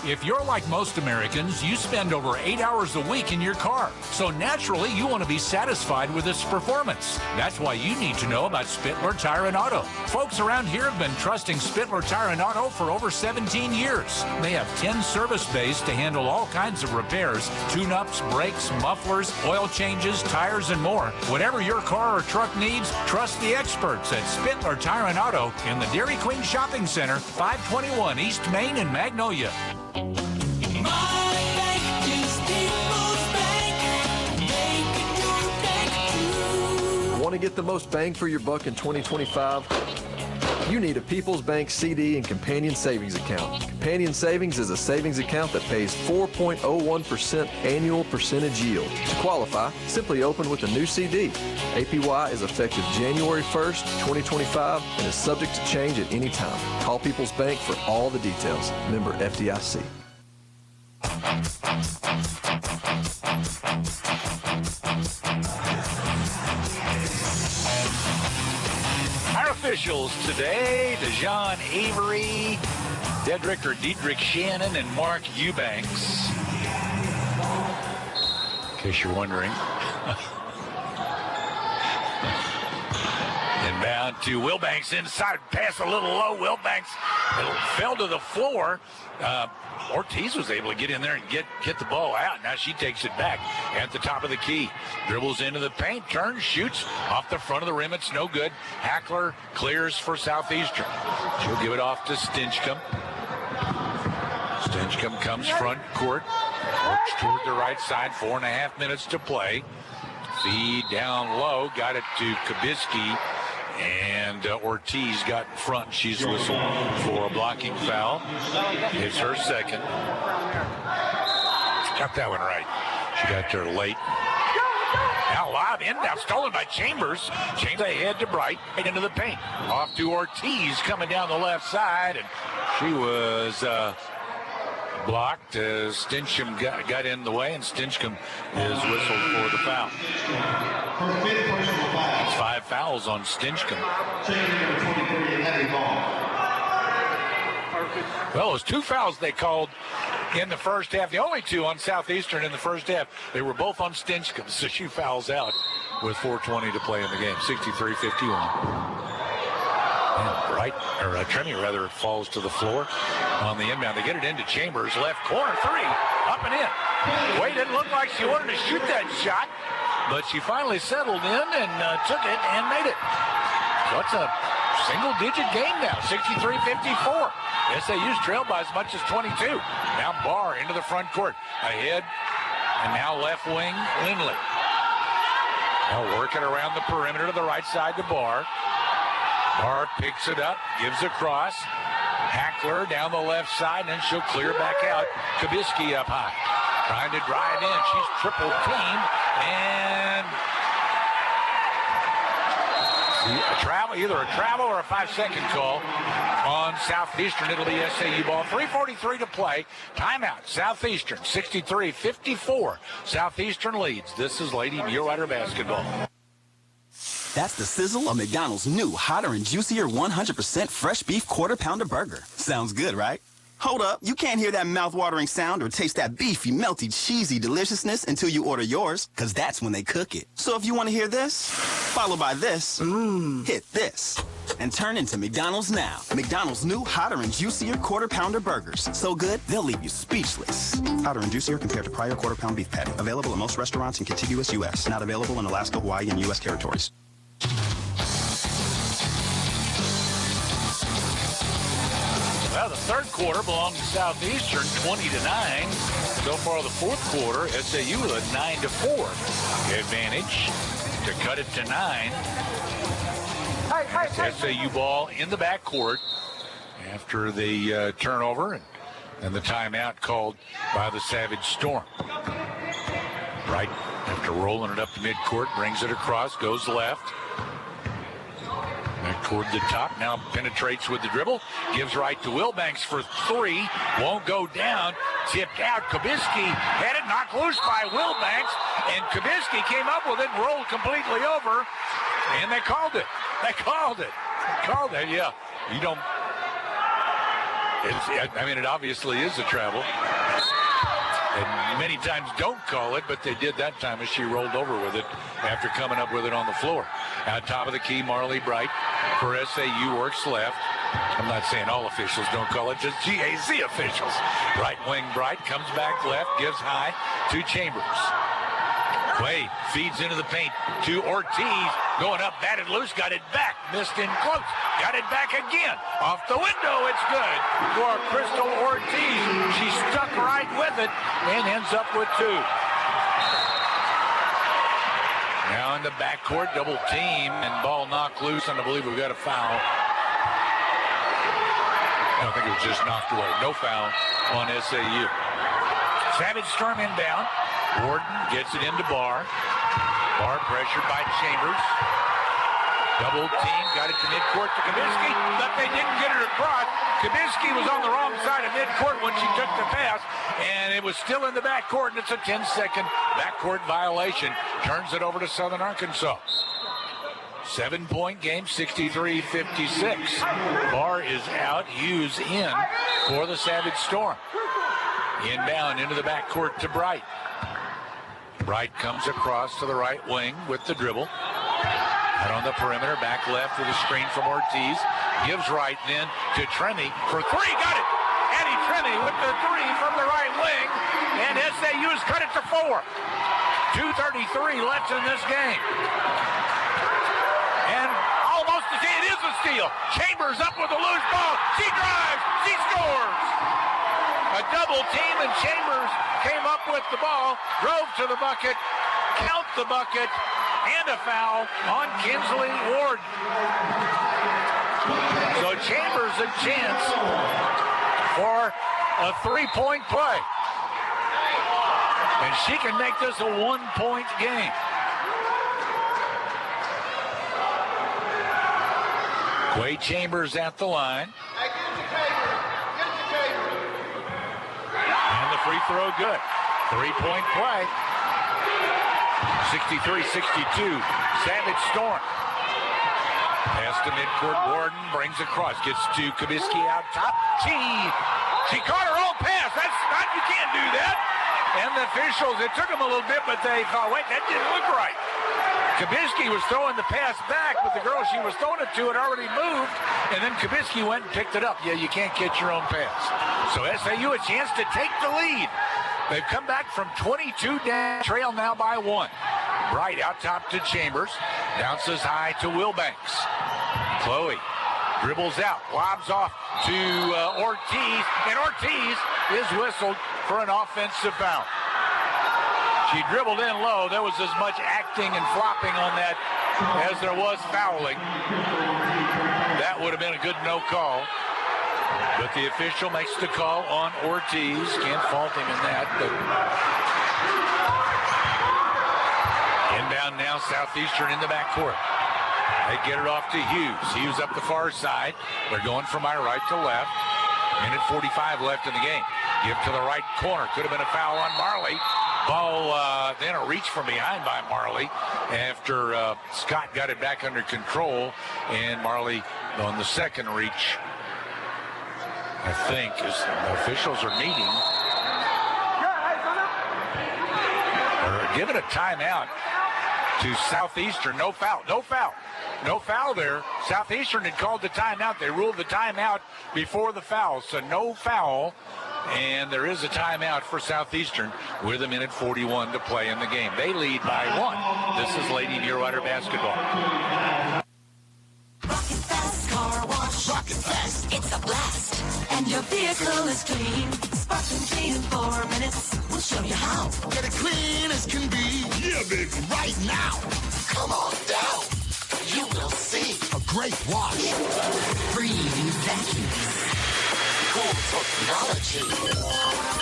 Speaker 3: If you're like most Americans, you spend over 8 hours a week in your car. So naturally, you want to be satisfied with its performance. That's why you need to know about Spittler Tire and Auto. Folks around here have been trusting Spittler Tire and Auto for over 17 years. They have 10 service bays to handle all kinds of repairs, tune-ups, brakes, mufflers, oil changes, tires, and more. Whatever your car or truck needs, trust the experts at Spittler Tire and Auto in the Dairy Queen Shopping Center, 521 East Main in Magnolia.
Speaker 16: Want to get the most bang for your buck in 2025? You need a People's Bank CD and Companion Savings Account. Companion Savings is a savings account that pays 4.01% annual percentage yield. To qualify, simply open with a new CD. APY is effective January 1st, 2025, and is subject to change at any time. Call People's Bank for all the details. Member FDIC.
Speaker 2: Our officials today, DeJohn Avery, Diedrich Shannon, and Mark Eubanks. In case you're wondering. Inbound to Wilbanks inside, pass a little low. Wilbanks fell to the floor. Ortiz was able to get in there and get the ball out. Now she takes it back at the top of the key. Dribbles into the paint, turns, shoots off the front of the rim. It's no good. Hackler clears for Southeastern. She'll give it off to Stinchcomb. Stinchcomb comes front court. Works toward the right side. 4.5 minutes to play. Feed down low. Got it to Kabisky. And Ortiz got in front. She's whistled for a blocking foul. It's her second. Got that one right. She got there late. Now lob in, now stolen by Chambers. Chambers ahead to Bright, right into the paint. Off to Ortiz coming down the left side, and she was blocked. Stinchcomb got in the way, and Stinchcomb is whistled for the foul. It's 5 fouls on Stinchcomb. Well, it was 2 fouls they called in the first half. The only 2 on Southeastern in the first half. They were both on Stinchcomb, so she fouls out with 4:20 to play in the game. 63-51. Tremy rather, falls to the floor on the inbound. They get it into Chambers, left corner, three, up and in. Way didn't look like she wanted to shoot that shot, but she finally settled in and took it and made it. So it's a single-digit game now, 63-54. SAU's trailed by as much as 22. Now Barr into the front court, ahead, and now left wing, Lindley. Now working around the perimeter to the right side to Barr. Barr picks it up, gives across. Hackler down the left side, and then she'll clear back out. Kabisky up high, trying to drive in. She's triple teamed, and either a travel or a 5-second call on Southeastern. It'll be SAU ball. 3:43 to play. Timeout. Southeastern 63-54. Southeastern leads. This is Lady Mulerider basketball.
Speaker 17: That's the sizzle of McDonald's new hotter and juicier 100% fresh beef quarter pounder burger. Sounds good, right? Hold up, you can't hear that mouth-watering sound or taste that beefy, melty, cheesy deliciousness until you order yours, because that's when they cook it. So if you want to hear this, followed by this, hit this, and turn into McDonald's now. McDonald's new hotter and juicier quarter pounder burgers. So good, they'll leave you speechless. Hotter and juicier compared to prior quarter pound beef patty. Available in most restaurants in contiguous U.S. Not available in Alaska, Hawaii, and U.S. territories.
Speaker 2: Well, the third quarter belongs to Southeastern, 20-9. So far, the fourth quarter, SAU with a 9-4 advantage to cut it to 9. SAU ball in the backcourt after the turnover and the timeout called by the Savage Storm. Right after rolling it up to midcourt, brings it across, goes left. Back toward the top, now penetrates with the dribble, gives right to Wilbanks for three, won't go down, tipped out. Kabisky had it knocked loose by Wilbanks, and Kabisky came up with it, rolled completely over, and they called it. Yeah. You don't, it obviously is a travel. And many times don't call it, but they did that time as she rolled over with it after coming up with it on the floor. Out top of the key, Marley Bright for SAU works left. I'm not saying all officials don't call it, just GAC officials. Right wing Bright comes back left, gives high to Chambers. Wade feeds into the paint to Ortiz, going up, batted loose, got it back, missed in close, got it back again, off the window, it's good for Crystal Ortiz. She stuck right with it and ends up with two. Now in the backcourt, double team, and ball knocked loose, and I believe we've got a foul. I don't think it was just knocked away. No foul on SAU. Savage Storm inbound. Warden gets it into Barr. Barr pressured by Chambers. Double team, got it to midcourt to Kabisky, but they didn't get it across. Kabisky was on the wrong side of midcourt when she took the pass, and it was still in the backcourt, and it's a 10-second backcourt violation. Turns it over to Southern Arkansas. 7-point game, 63-56. Barr is out, Hughes in for the Savage Storm. Inbound into the backcourt to Bright. Bright comes across to the right wing with the dribble. Out on the perimeter, back left with a screen from Ortiz. Gives right then to Tremy for three. Got it! Annie Tremy with the three from the right wing. And SAU's cut it to 4. 2:33 left in this game. And almost a steal. It is a steal. Chambers up with the loose ball. She drives. She scores. A double team, and Chambers came up with the ball, drove to the bucket, count the bucket, and a foul on Kinsley Ward. So Chambers a chance for a 3-point play. And she can make this a 1-point game. Quay Chambers at the line. And the free throw good. 3-point play. 63-62. Savage Storm. Pass to midcourt. Warden brings across. Gets to Kabisky out top. She caught her own pass. That's not, you can't do that. And the officials, it took them a little bit, but they thought, wait, that didn't look right. Kabisky was throwing the pass back, but the girl she was throwing it to had already moved, and then Kabisky went and picked it up. Yeah, you can't catch your own pass. So SAU a chance to take the lead. They've come back from 22 down, trail now by 1. Bright out top to Chambers, bounces high to Wilbanks. Chloe dribbles out, lobs off to Ortiz, and Ortiz is whistled for an offensive foul. She dribbled in low. There was as much acting and flopping on that as there was fouling. That would have been a good no call. But the official makes the call on Ortiz. Can't fault him in that. But inbound now, Southeastern in the backcourt. They get it off to Hughes. Hughes up the far side. They're going from my right to left. Minute 45 left in the game. Give to the right corner. Could have been a foul on Marley. Ball, then a reach from behind by Marley after Scott got it back under control. And Marley on the second reach, I think, as the officials are meeting, are giving a timeout to Southeastern. No foul, no foul. No foul there. Southeastern had called the timeout. They ruled the timeout before the foul, so no foul. And there is a timeout for Southeastern with a minute 41 to play in the game. They lead by 1. This is Lady Muleriders basketball.
Speaker 18: Rocket Fast Car Wash. Rocket Fast. It's a blast. And your vehicle is clean. Sparkling clean in 4 minutes. We'll show you how. Get it clean as can be. Yeah, baby. Right now. Come on down. You will see a great wash. Breathing vacuums. Cool technology.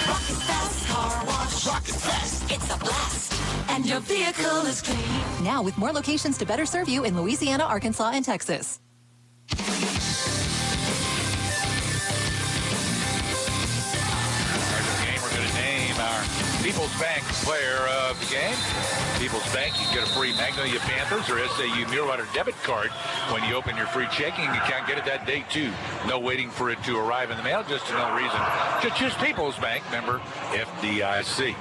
Speaker 18: Rocket Fast Car Wash. Rocket Fast. It's a blast. And your vehicle is clean.
Speaker 19: Now with more locations to better serve you in Louisiana, Arkansas, and Texas.
Speaker 2: Our People's Bank player of the game. People's Bank, you can get a free Magnolia Panthers or SAU Mulerider debit card when you open your free checking account. Get it that day, too. No waiting for it to arrive in the mail. Just another reason to choose People's Bank, member FDIC.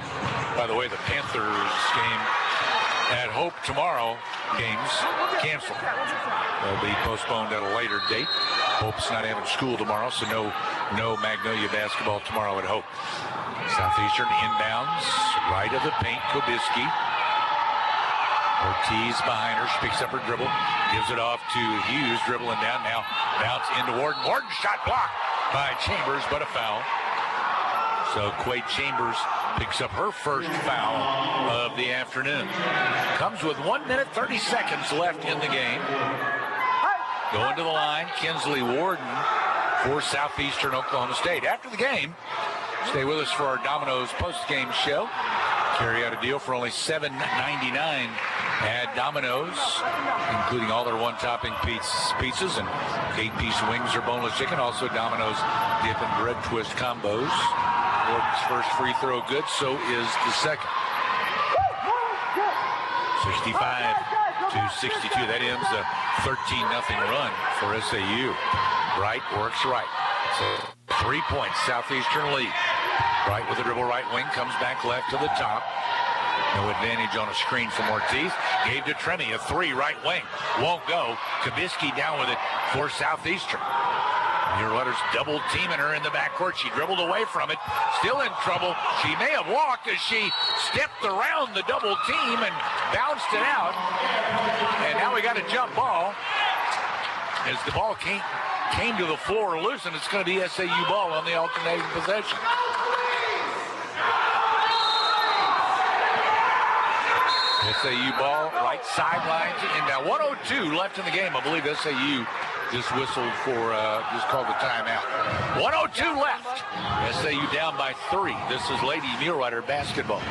Speaker 2: By the way, the Panthers game at Hope tomorrow, games canceled. They'll be postponed at a later date. Hope's not having school tomorrow, so no Magnolia basketball tomorrow at Hope. Southeastern inbounds, right of the paint, Kubisky. Ortiz behind her, she picks up her dribble, gives it off to Hughes, dribbling down now, bounce into Warden. Warden shot blocked by Chambers, but a foul. So Quade Chambers picks up her first foul of the afternoon. Comes with 1 minute, 30 seconds left in the game. Going to the line, Kinsley Warden for Southeastern Oklahoma State. After the game, stay with us for our Domino's post-game show. Carry out a deal for only $7.99 at Domino's, including all their one-topping pizzas and 8-piece wings or boneless chicken. Also Domino's dip and bread twist combos. Gordon's first free throw good, so is the second. 65-62. That ends a 13-0 run for SAU. Bright works right. So 3 points, Southeastern lead. Bright with a dribble right wing, comes back left to the top. No advantage on a screen from Ortiz. Gave to Tremy, a 3 right wing. Won't go. Kubisky down with it for Southeastern. Muleriders double teaming her in the backcourt. She dribbled away from it. Still in trouble. She may have walked as she stepped around the double team and bounced it out. And now we got a jump ball. As the ball came to the floor loose, and it's going to be SAU ball on the alternating possession. SAU ball, right sideline to inbound. 1:02 left in the game. I believe SAU just whistled for, just called the timeout. 1:02 left. SAU down by 3. This is Lady Mulerider basketball.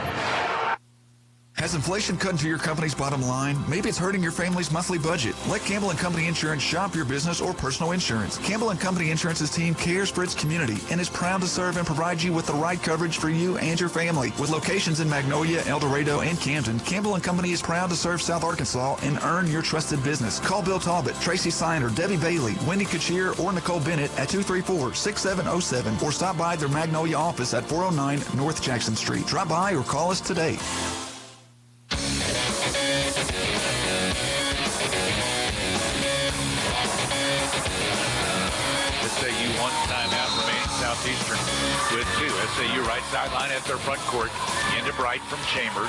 Speaker 4: Has inflation cut into your company's bottom line? Maybe it's hurting your family's monthly budget. Let Campbell & Company Insurance shop your business or personal insurance. Campbell & Company Insurance's team cares for its community and is proud to serve and provide you with the right coverage for you and your family. With locations in Magnolia, El Dorado, and Camden, Campbell & Company is proud to serve South Arkansas and earn your trusted business. Call Bill Talbot, Tracy Siner, Debbie Bailey, Wendy Kuchir, or Nicole Bennett at 234-6707 or stop by their Magnolia office at 409 North Jackson Street. Drop by or call us today.
Speaker 2: SAU 1 timeout remaining. Southeastern with 2. SAU right sideline at their front court. Into Bright from Chambers.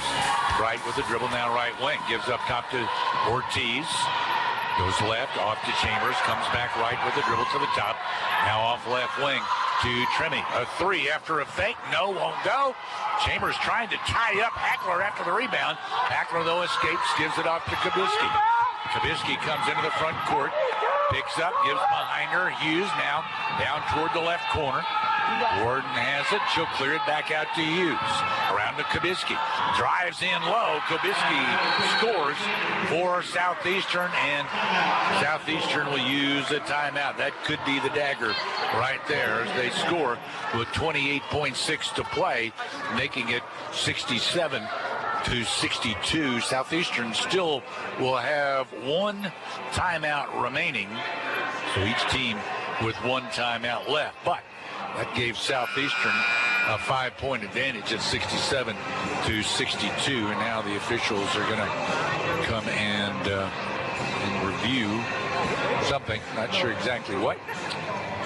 Speaker 2: Bright with the dribble now right wing. Gives up top to Ortiz. Goes left, off to Chambers. Comes back right with the dribble to the top. Now off left wing to Trimmy. A 3 after a fake. No, won't go. Chambers trying to tie up Hackler after the rebound. Hackler, though, escapes. Gives it off to Kubisky. Kubisky comes into the front court. Picks up, gives behind her. Hughes now down toward the left corner. Warden has it. She'll clear it back out to Hughes. Around to Kubisky. Drives in low. Kubisky scores for Southeastern, and Southeastern will use a timeout. That could be the dagger right there as they score with 28.6 to play, making it 67-62. Southeastern still will have 1 timeout remaining, so each team with 1 timeout left. But that gave Southeastern a 5-point advantage at 67-62, and now the officials are going to come and review something. Not sure exactly what.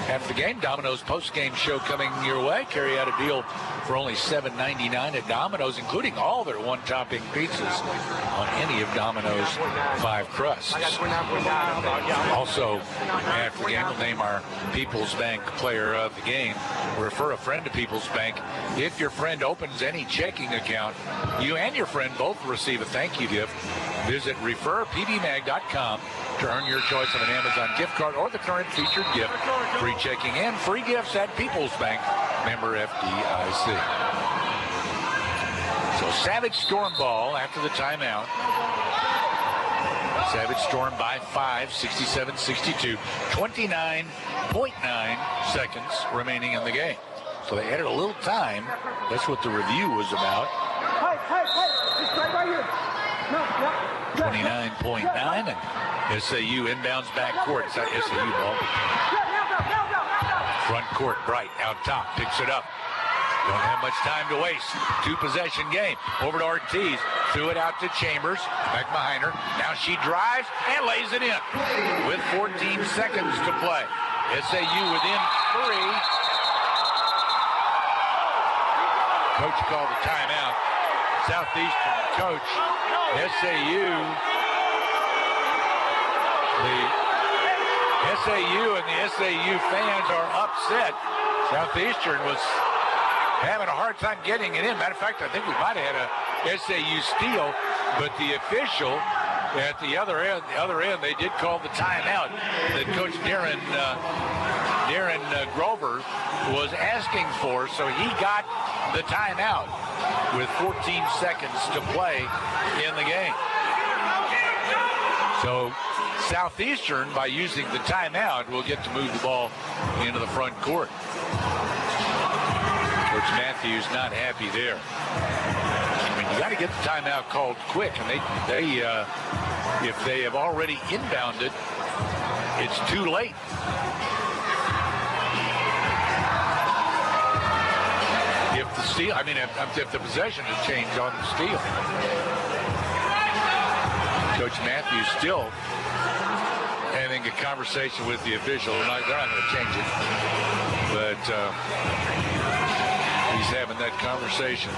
Speaker 2: After the game, Domino's post-game show coming your way. Carry out a deal for only $7.99 at Domino's, including all their one-topping pizzas on any of Domino's 5 crusts. Also, after the game, we'll name our People's Bank player of the game. Refer a friend to People's Bank. If your friend opens any checking account, you and your friend both receive a thank you gift. Visit referpbmag.com to earn your choice of an Amazon gift card or the current featured gift. Free checking and free gifts at People's Bank, member FDIC. So Savage Storm ball after the timeout. Savage Storm by 5, 67-62. 29.9 seconds remaining in the game. So they added a little time. That's what the review was about. 29.9, and SAU inbounds back court. It's not SAU ball. Front court, Bright out top, picks it up. Don't have much time to waste. 2-possession game. Over to Ortiz. Threw it out to Chambers. Back behind her. Now she drives and lays it in with 14 seconds to play. SAU within 3. Coach called the timeout. Southeastern coach. SAU. The SAU and the SAU fans are upset. Southeastern was having a hard time getting it in. Matter of fact, I think we might have had a SAU steal, but the official at the other end, they did call the timeout that Coach Darren Grover was asking for, so he got the timeout with 14 seconds to play in the game. So Southeastern, by using the timeout, will get to move the ball into the front court. Coach Matthews not happy there. I mean, you got to get the timeout called quick, and they if they have already inbounded, it's too late. If the steal, I mean, if the possession has changed on the steal. Coach Matthews still having a conversation with the official. They're not going to change it, but he's having that conversation.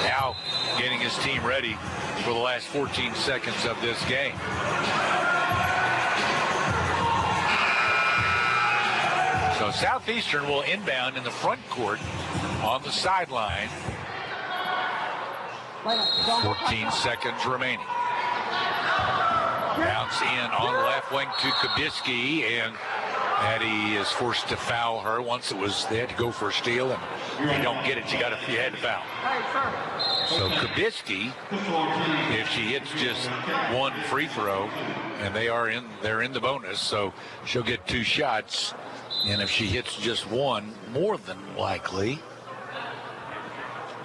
Speaker 2: Now getting his team ready for the last 14 seconds of this game. So Southeastern will inbound in the front court on the sideline. 14 seconds remaining. Bounce in on the left wing to Kubisky, and Addie is forced to foul her. Once they had to go for a steal, and you don't get it, you had to foul. So Kubisky, if she hits just one free throw, and they're in the bonus, so she'll get 2 shots. And if she hits just one, more than likely,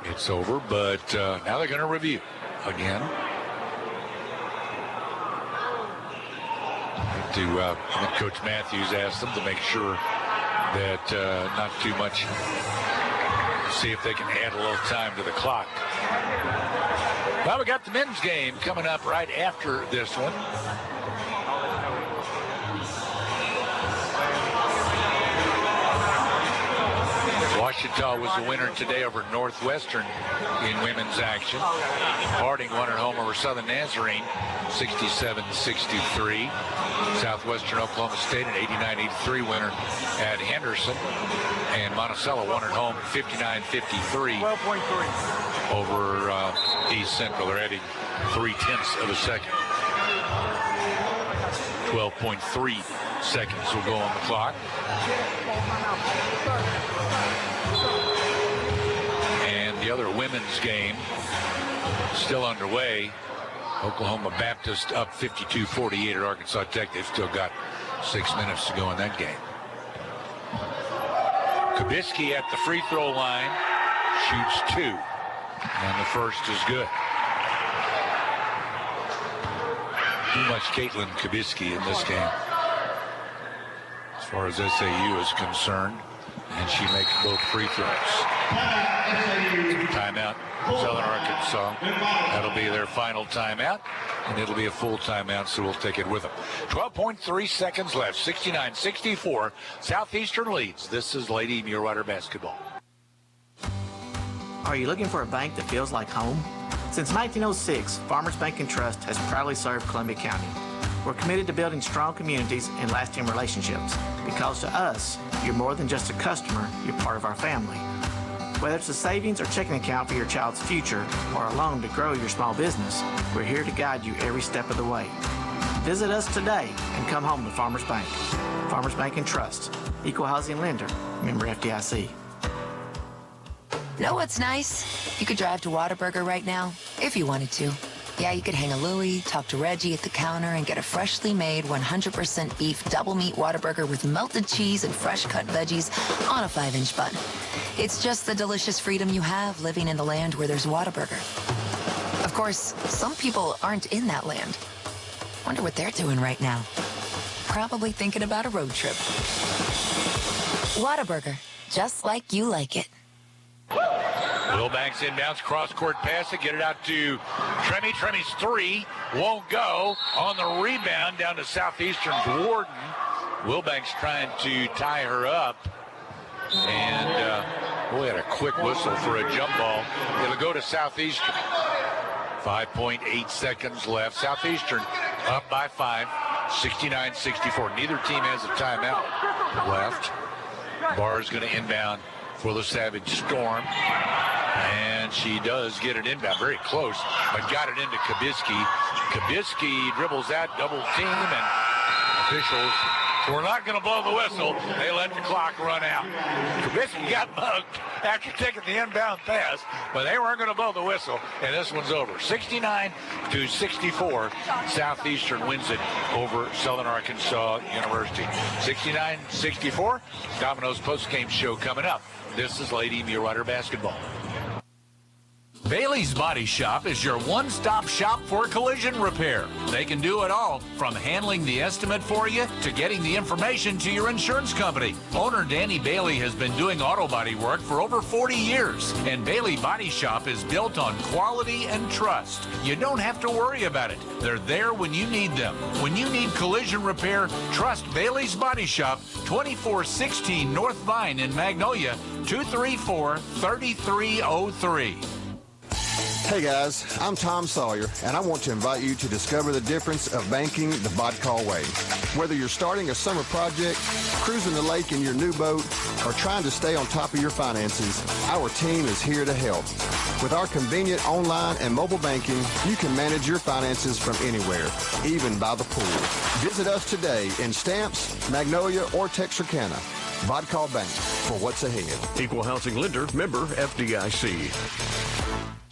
Speaker 2: it's over. But now they're going to review again. I think Coach Matthews asked them to make sure that not too much, see if they can add a little time to the clock. Well, we got the men's game coming up right after this one. Wichita was the winner today over Northwestern in women's action. Harding won at home over Southern Nazarene, 67-63. Southwestern Oklahoma State, an 89-83 winner at Henderson. And Monticello won at home, 59-53 over East Central. They're adding 0.3 of a second. 12.3 seconds will go on the clock. And the other women's game still underway. Oklahoma Baptist up 52-48 at Arkansas Tech. They've still got 6 minutes to go in that game. Kubicki at the free throw line shoots 2, and the first is good. Too much Caitlin Kubicki in this game as far as SAU is concerned, and she makes both free throws. Timeout, Southern Arkansas. That'll be their final timeout, and it'll be a full timeout, so we'll take it with them. 12.3 seconds left, 69-64. Southeastern leads. This is Lady Mulerider basketball.
Speaker 11: Are you looking for a bank that feels like home? Since 1906, Farmers Bank and Trust has proudly served Columbia County. We're committed to building strong communities and lasting relationships, because to us, you're more than just a customer, you're part of our family. Whether it's a savings or checking account for your child's future or a loan to grow your small business, we're here to guide you every step of the way. Visit us today and come home to Farmers Bank. Farmers Bank and Trust, equal housing lender, member FDIC.
Speaker 20: Know what's nice? You could drive to Whataburger right now, if you wanted to. Yeah, you could hang a Louie, talk to Reggie at the counter, and get a freshly made 100% beef double meat Whataburger with melted cheese and fresh cut veggies on a 5-inch bun. It's just the delicious freedom you have living in the land where there's Whataburger. Of course, some people aren't in that land. Wonder what they're doing right now. Probably thinking about a road trip. Whataburger, just like you like it.
Speaker 2: Wilbanks inbounds, cross-court pass it, get it out to Tremy. Tremy's 3 won't go. On the rebound, down to Southeastern's Warden. Wilbanks trying to tie her up. And, boy, had a quick whistle for a jump ball. It'll go to Southeastern. 5.8 seconds left. Southeastern up by 5, 69-64. Neither team has a timeout left. Barr's going to inbound for the Savage Storm. And she does get it inbound, very close, but got it into Kubicki. Kubicki dribbles that, double team, and officials were not going to blow the whistle. They let the clock run out. Kubicki got mugged after taking the inbound pass, but they weren't going to blow the whistle, and this one's over. 69-64, Southeastern wins it over Southern Arkansas University. 69-64, Domino's postgame show coming up. This is Lady Mulerider basketball.
Speaker 3: Bailey's Body Shop is your one-stop shop for collision repair. They can do it all, from handling the estimate for you to getting the information to your insurance company. Owner Danny Bailey has been doing auto body work for over 40 years, and Bailey Body Shop is built on quality and trust. You don't have to worry about it. They're there when you need them. When you need collision repair, trust Bailey's Body Shop, 2416 North Vine in Magnolia, 234-3303.
Speaker 13: Hey guys, I'm Tom Sawyer, and I want to invite you to discover the difference of banking the Vodcall way. Whether you're starting a summer project, cruising the lake in your new boat, or trying to stay on top of your finances, our team is here to help. With our convenient online and mobile banking, you can manage your finances from anywhere, even by the pool. Visit us today in Stamps, Magnolia, or Texarkana. Vodcall Bank, for what's ahead.
Speaker 7: Equal housing lender, member FDIC.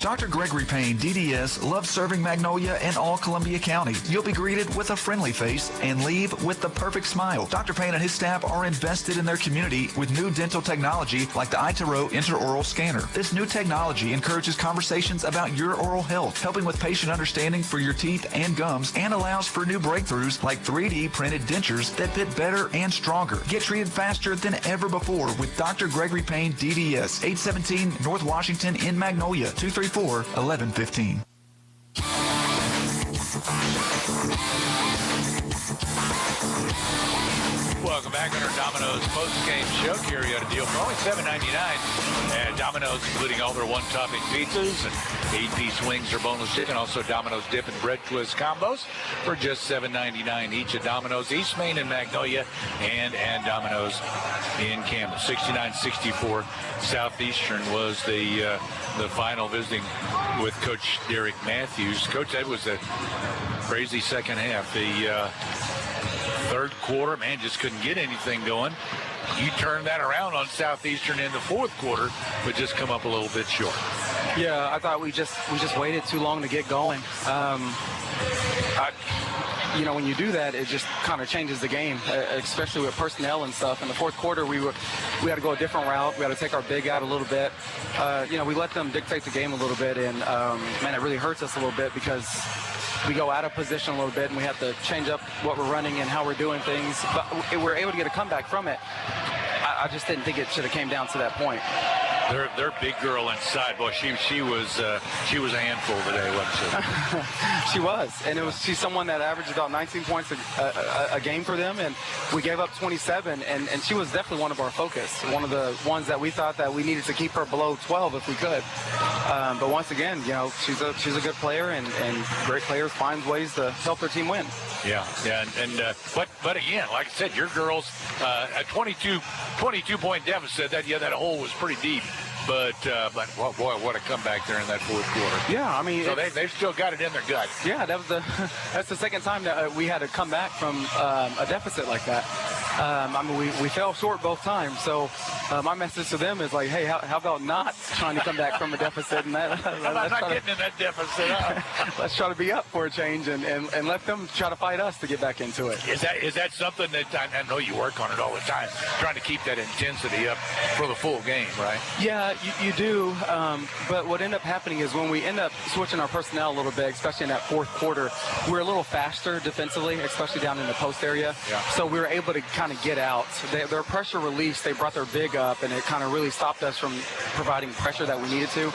Speaker 4: Dr. Gregory Payne, DDS, loves serving Magnolia and all Columbia County. You'll be greeted with a friendly face and leave with the perfect smile. Dr. Payne and his staff are invested in their community with new dental technology like the iTero intraoral scanner. This new technology encourages conversations about your oral health, helping with patient understanding for your teeth and gums, and allows for new breakthroughs like 3D printed dentures that fit better and stronger. Get treated faster than ever before with Dr. Gregory Payne, DDS, 817 North Washington in Magnolia, 234-1115.
Speaker 2: Welcome back on our Domino's post-game show. Carry out a deal for only $7.99 at Domino's, including all their one-topping pizzas and 8-piece wings or boneless chicken. Also Domino's dip and bread twist combos for just $7.99 each at Domino's East Main in Magnolia and Domino's in Camden. 69-64 Southeastern was the final, visiting with Coach Derek Matthews. Coach, that was a crazy second half. The third quarter, man, just couldn't get anything going. You turned that around on Southeastern in the fourth quarter, but just come up a little bit short.
Speaker 21: Yeah, I thought we just waited too long to get going. When you do that, it just kind of changes the game, especially with personnel and stuff. In the fourth quarter, we had to go a different route. We had to take our big out a little bit. We let them dictate the game a little bit, and man, it really hurts us a little bit because we go out of position a little bit, and we have to change up what we're running and how we're doing things. But we're able to get a comeback from it. I just didn't think it should have came down to that point.
Speaker 2: Their big girl inside, boy, she was a handful today, wasn't she?
Speaker 21: She was, and she's someone that averaged about 19 points a game for them, and we gave up 27, and she was definitely one of our focus, one of the ones that we thought that we needed to keep her below 12 if we could. But once again, she's a good player, and great players find ways to help their team win.
Speaker 2: Yeah, but again, like I said, your girls, a 22-point deficit. That hole was pretty deep. But boy, what a comeback there in that fourth quarter.
Speaker 21: Yeah, I mean,
Speaker 2: so they've still got it in their gut.
Speaker 21: Yeah, that's the second time that we had to come back from a deficit like that. We fell short both times. So my message to them is like, hey, how about not trying to come back from a deficit? And
Speaker 2: not getting in that deficit.
Speaker 21: Let's try to be up for a change and let them try to fight us to get back into it.
Speaker 2: Is that something that I know you work on it all the time, trying to keep that intensity up for the full game, right?
Speaker 21: Yeah, you do. But what ended up happening is when we end up switching our personnel a little bit, especially in that fourth quarter, we're a little faster defensively, especially down in the post area.
Speaker 2: Yeah.
Speaker 21: So we were able to kind of get out. Their pressure release, they brought their big up, and it kind of really stopped us from providing pressure that we needed to.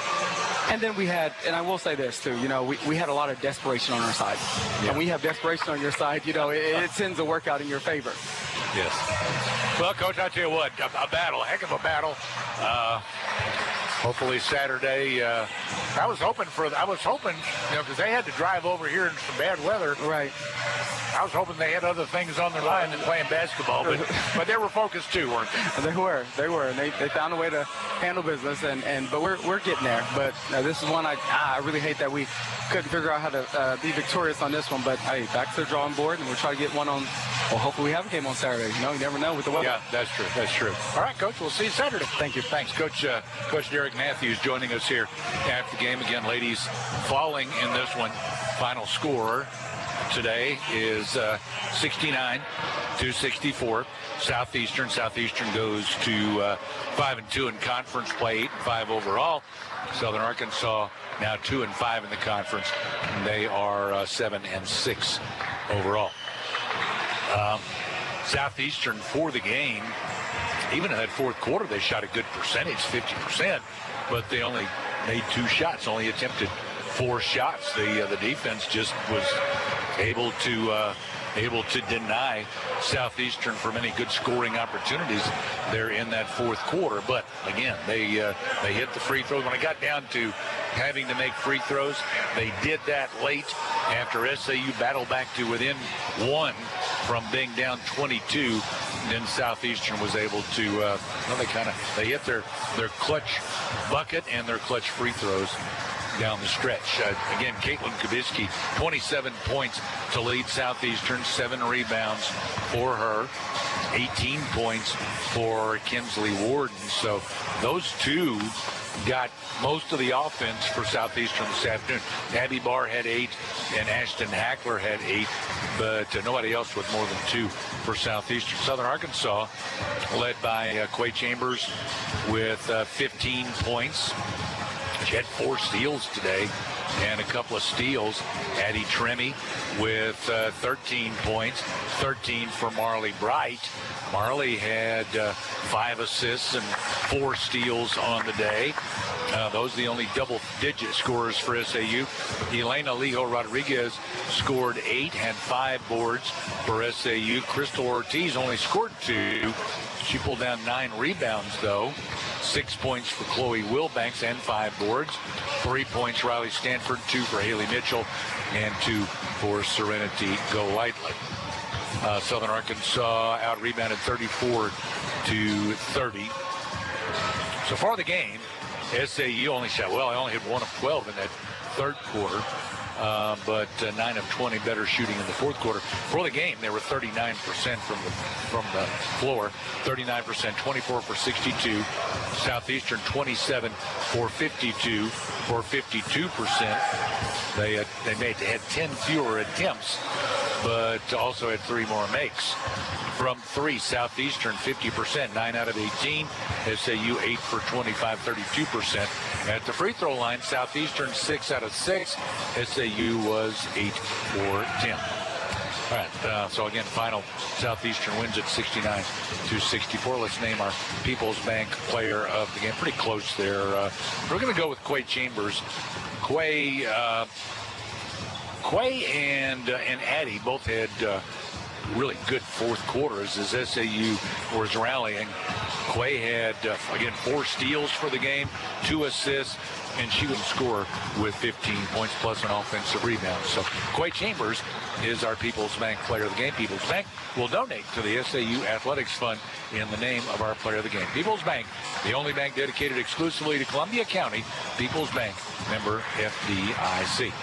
Speaker 21: And then we had, and I will say this too, we had a lot of desperation on our side. Yeah. And when you have desperation on your side, it tends to work out in your favor.
Speaker 2: Yes. Well, Coach, I'll tell you what, a heck of a battle. Hopefully Saturday. I was hoping, because they had to drive over here in some bad weather.
Speaker 21: Right.
Speaker 2: I was hoping they had other things on their mind than playing basketball, but they were focused too, weren't they?
Speaker 21: They were, and they found a way to handle business, but we're getting there. But this is one I really hate that we couldn't figure out how to be victorious on this one. But hey, back to the drawing board, and we'll try to get one on. Well, hopefully we have a game on Saturday. You never know with the weather.
Speaker 2: Yeah, that's true. All right, Coach, we'll see you Saturday.
Speaker 21: Thank you.
Speaker 2: Thanks, Coach Derek Matthews joining us here after the game. Again, ladies falling in this one. Final score today is 69-64. Southeastern goes to 5-2 in conference play, 8-5 overall. Southern Arkansas now 2-5 in the conference. And they are 7-6 overall. Southeastern for the game, even in that fourth quarter, they shot a good percentage, 50%, but they only made 2 shots, only attempted 4 shots. The defense just was able to deny Southeastern from any good scoring opportunities there in that fourth quarter. But again, they hit the free throws. When it got down to having to make free throws, they did that late after SAU battled back to within 1 from being down 22. Then Southeastern was able to they hit their clutch bucket and their clutch free throws down the stretch. Again, Caitlin Kubisky, 27 points to lead Southeastern, 7 rebounds for her, 18 points for Kinsley Warden. So those two got most of the offense for Southeastern this afternoon. Abby Barr had 8 and Ashton Hackler had 8, but nobody else with more than 2 for Southeastern. Southern Arkansas led by Quay Chambers with 15 points. She had 4 steals today and a couple of steals. Addie Tremmy with 13 points, 13 for Marley Bright. Marley had 5 assists and 4 steals on the day. Those are the only double-digit scorers for SAU. Elena Lijo Rodriguez scored 8, had 5 boards for SAU. Crystal Ortiz only scored 2. She pulled down 9 rebounds, though. 6 points for Chloe Wilbanks and 5 boards. 3 points Riley Stanford, 2 for Haley Mitchell, and 2 for Serenity Golightly. Southern Arkansas out-rebounded 34-30. So far the game, SAU only shot, well, they only hit 1 of 12 in that third quarter, but 9 of 20 better shooting in the fourth quarter. For the game, they were 39% from the floor, 39%, 24 for 62. Southeastern 27 for 52 for 52%. They had 10 fewer attempts, but also had 3 more makes. From 3, Southeastern 50%, 9 out of 18. SAU 8 for 25, 32%. At the free throw line, Southeastern 6 out of 6. SAU was 8 for 10. All right, so again, final Southeastern wins at 69-64. Let's name our People's Bank player of the game. Pretty close there. We're going to go with Quay Chambers. Quay and Addie both had really good fourth quarters as SAU was rallying. Quay had, again, 4 steals for the game, 2 assists, and she would score with 15 points plus an offensive rebound. So Quay Chambers is our People's Bank player of the game. People's Bank will donate to the SAU Athletics Fund in the name of our player of the game. People's Bank, the only bank dedicated exclusively to Columbia County. People's Bank, member FDIC.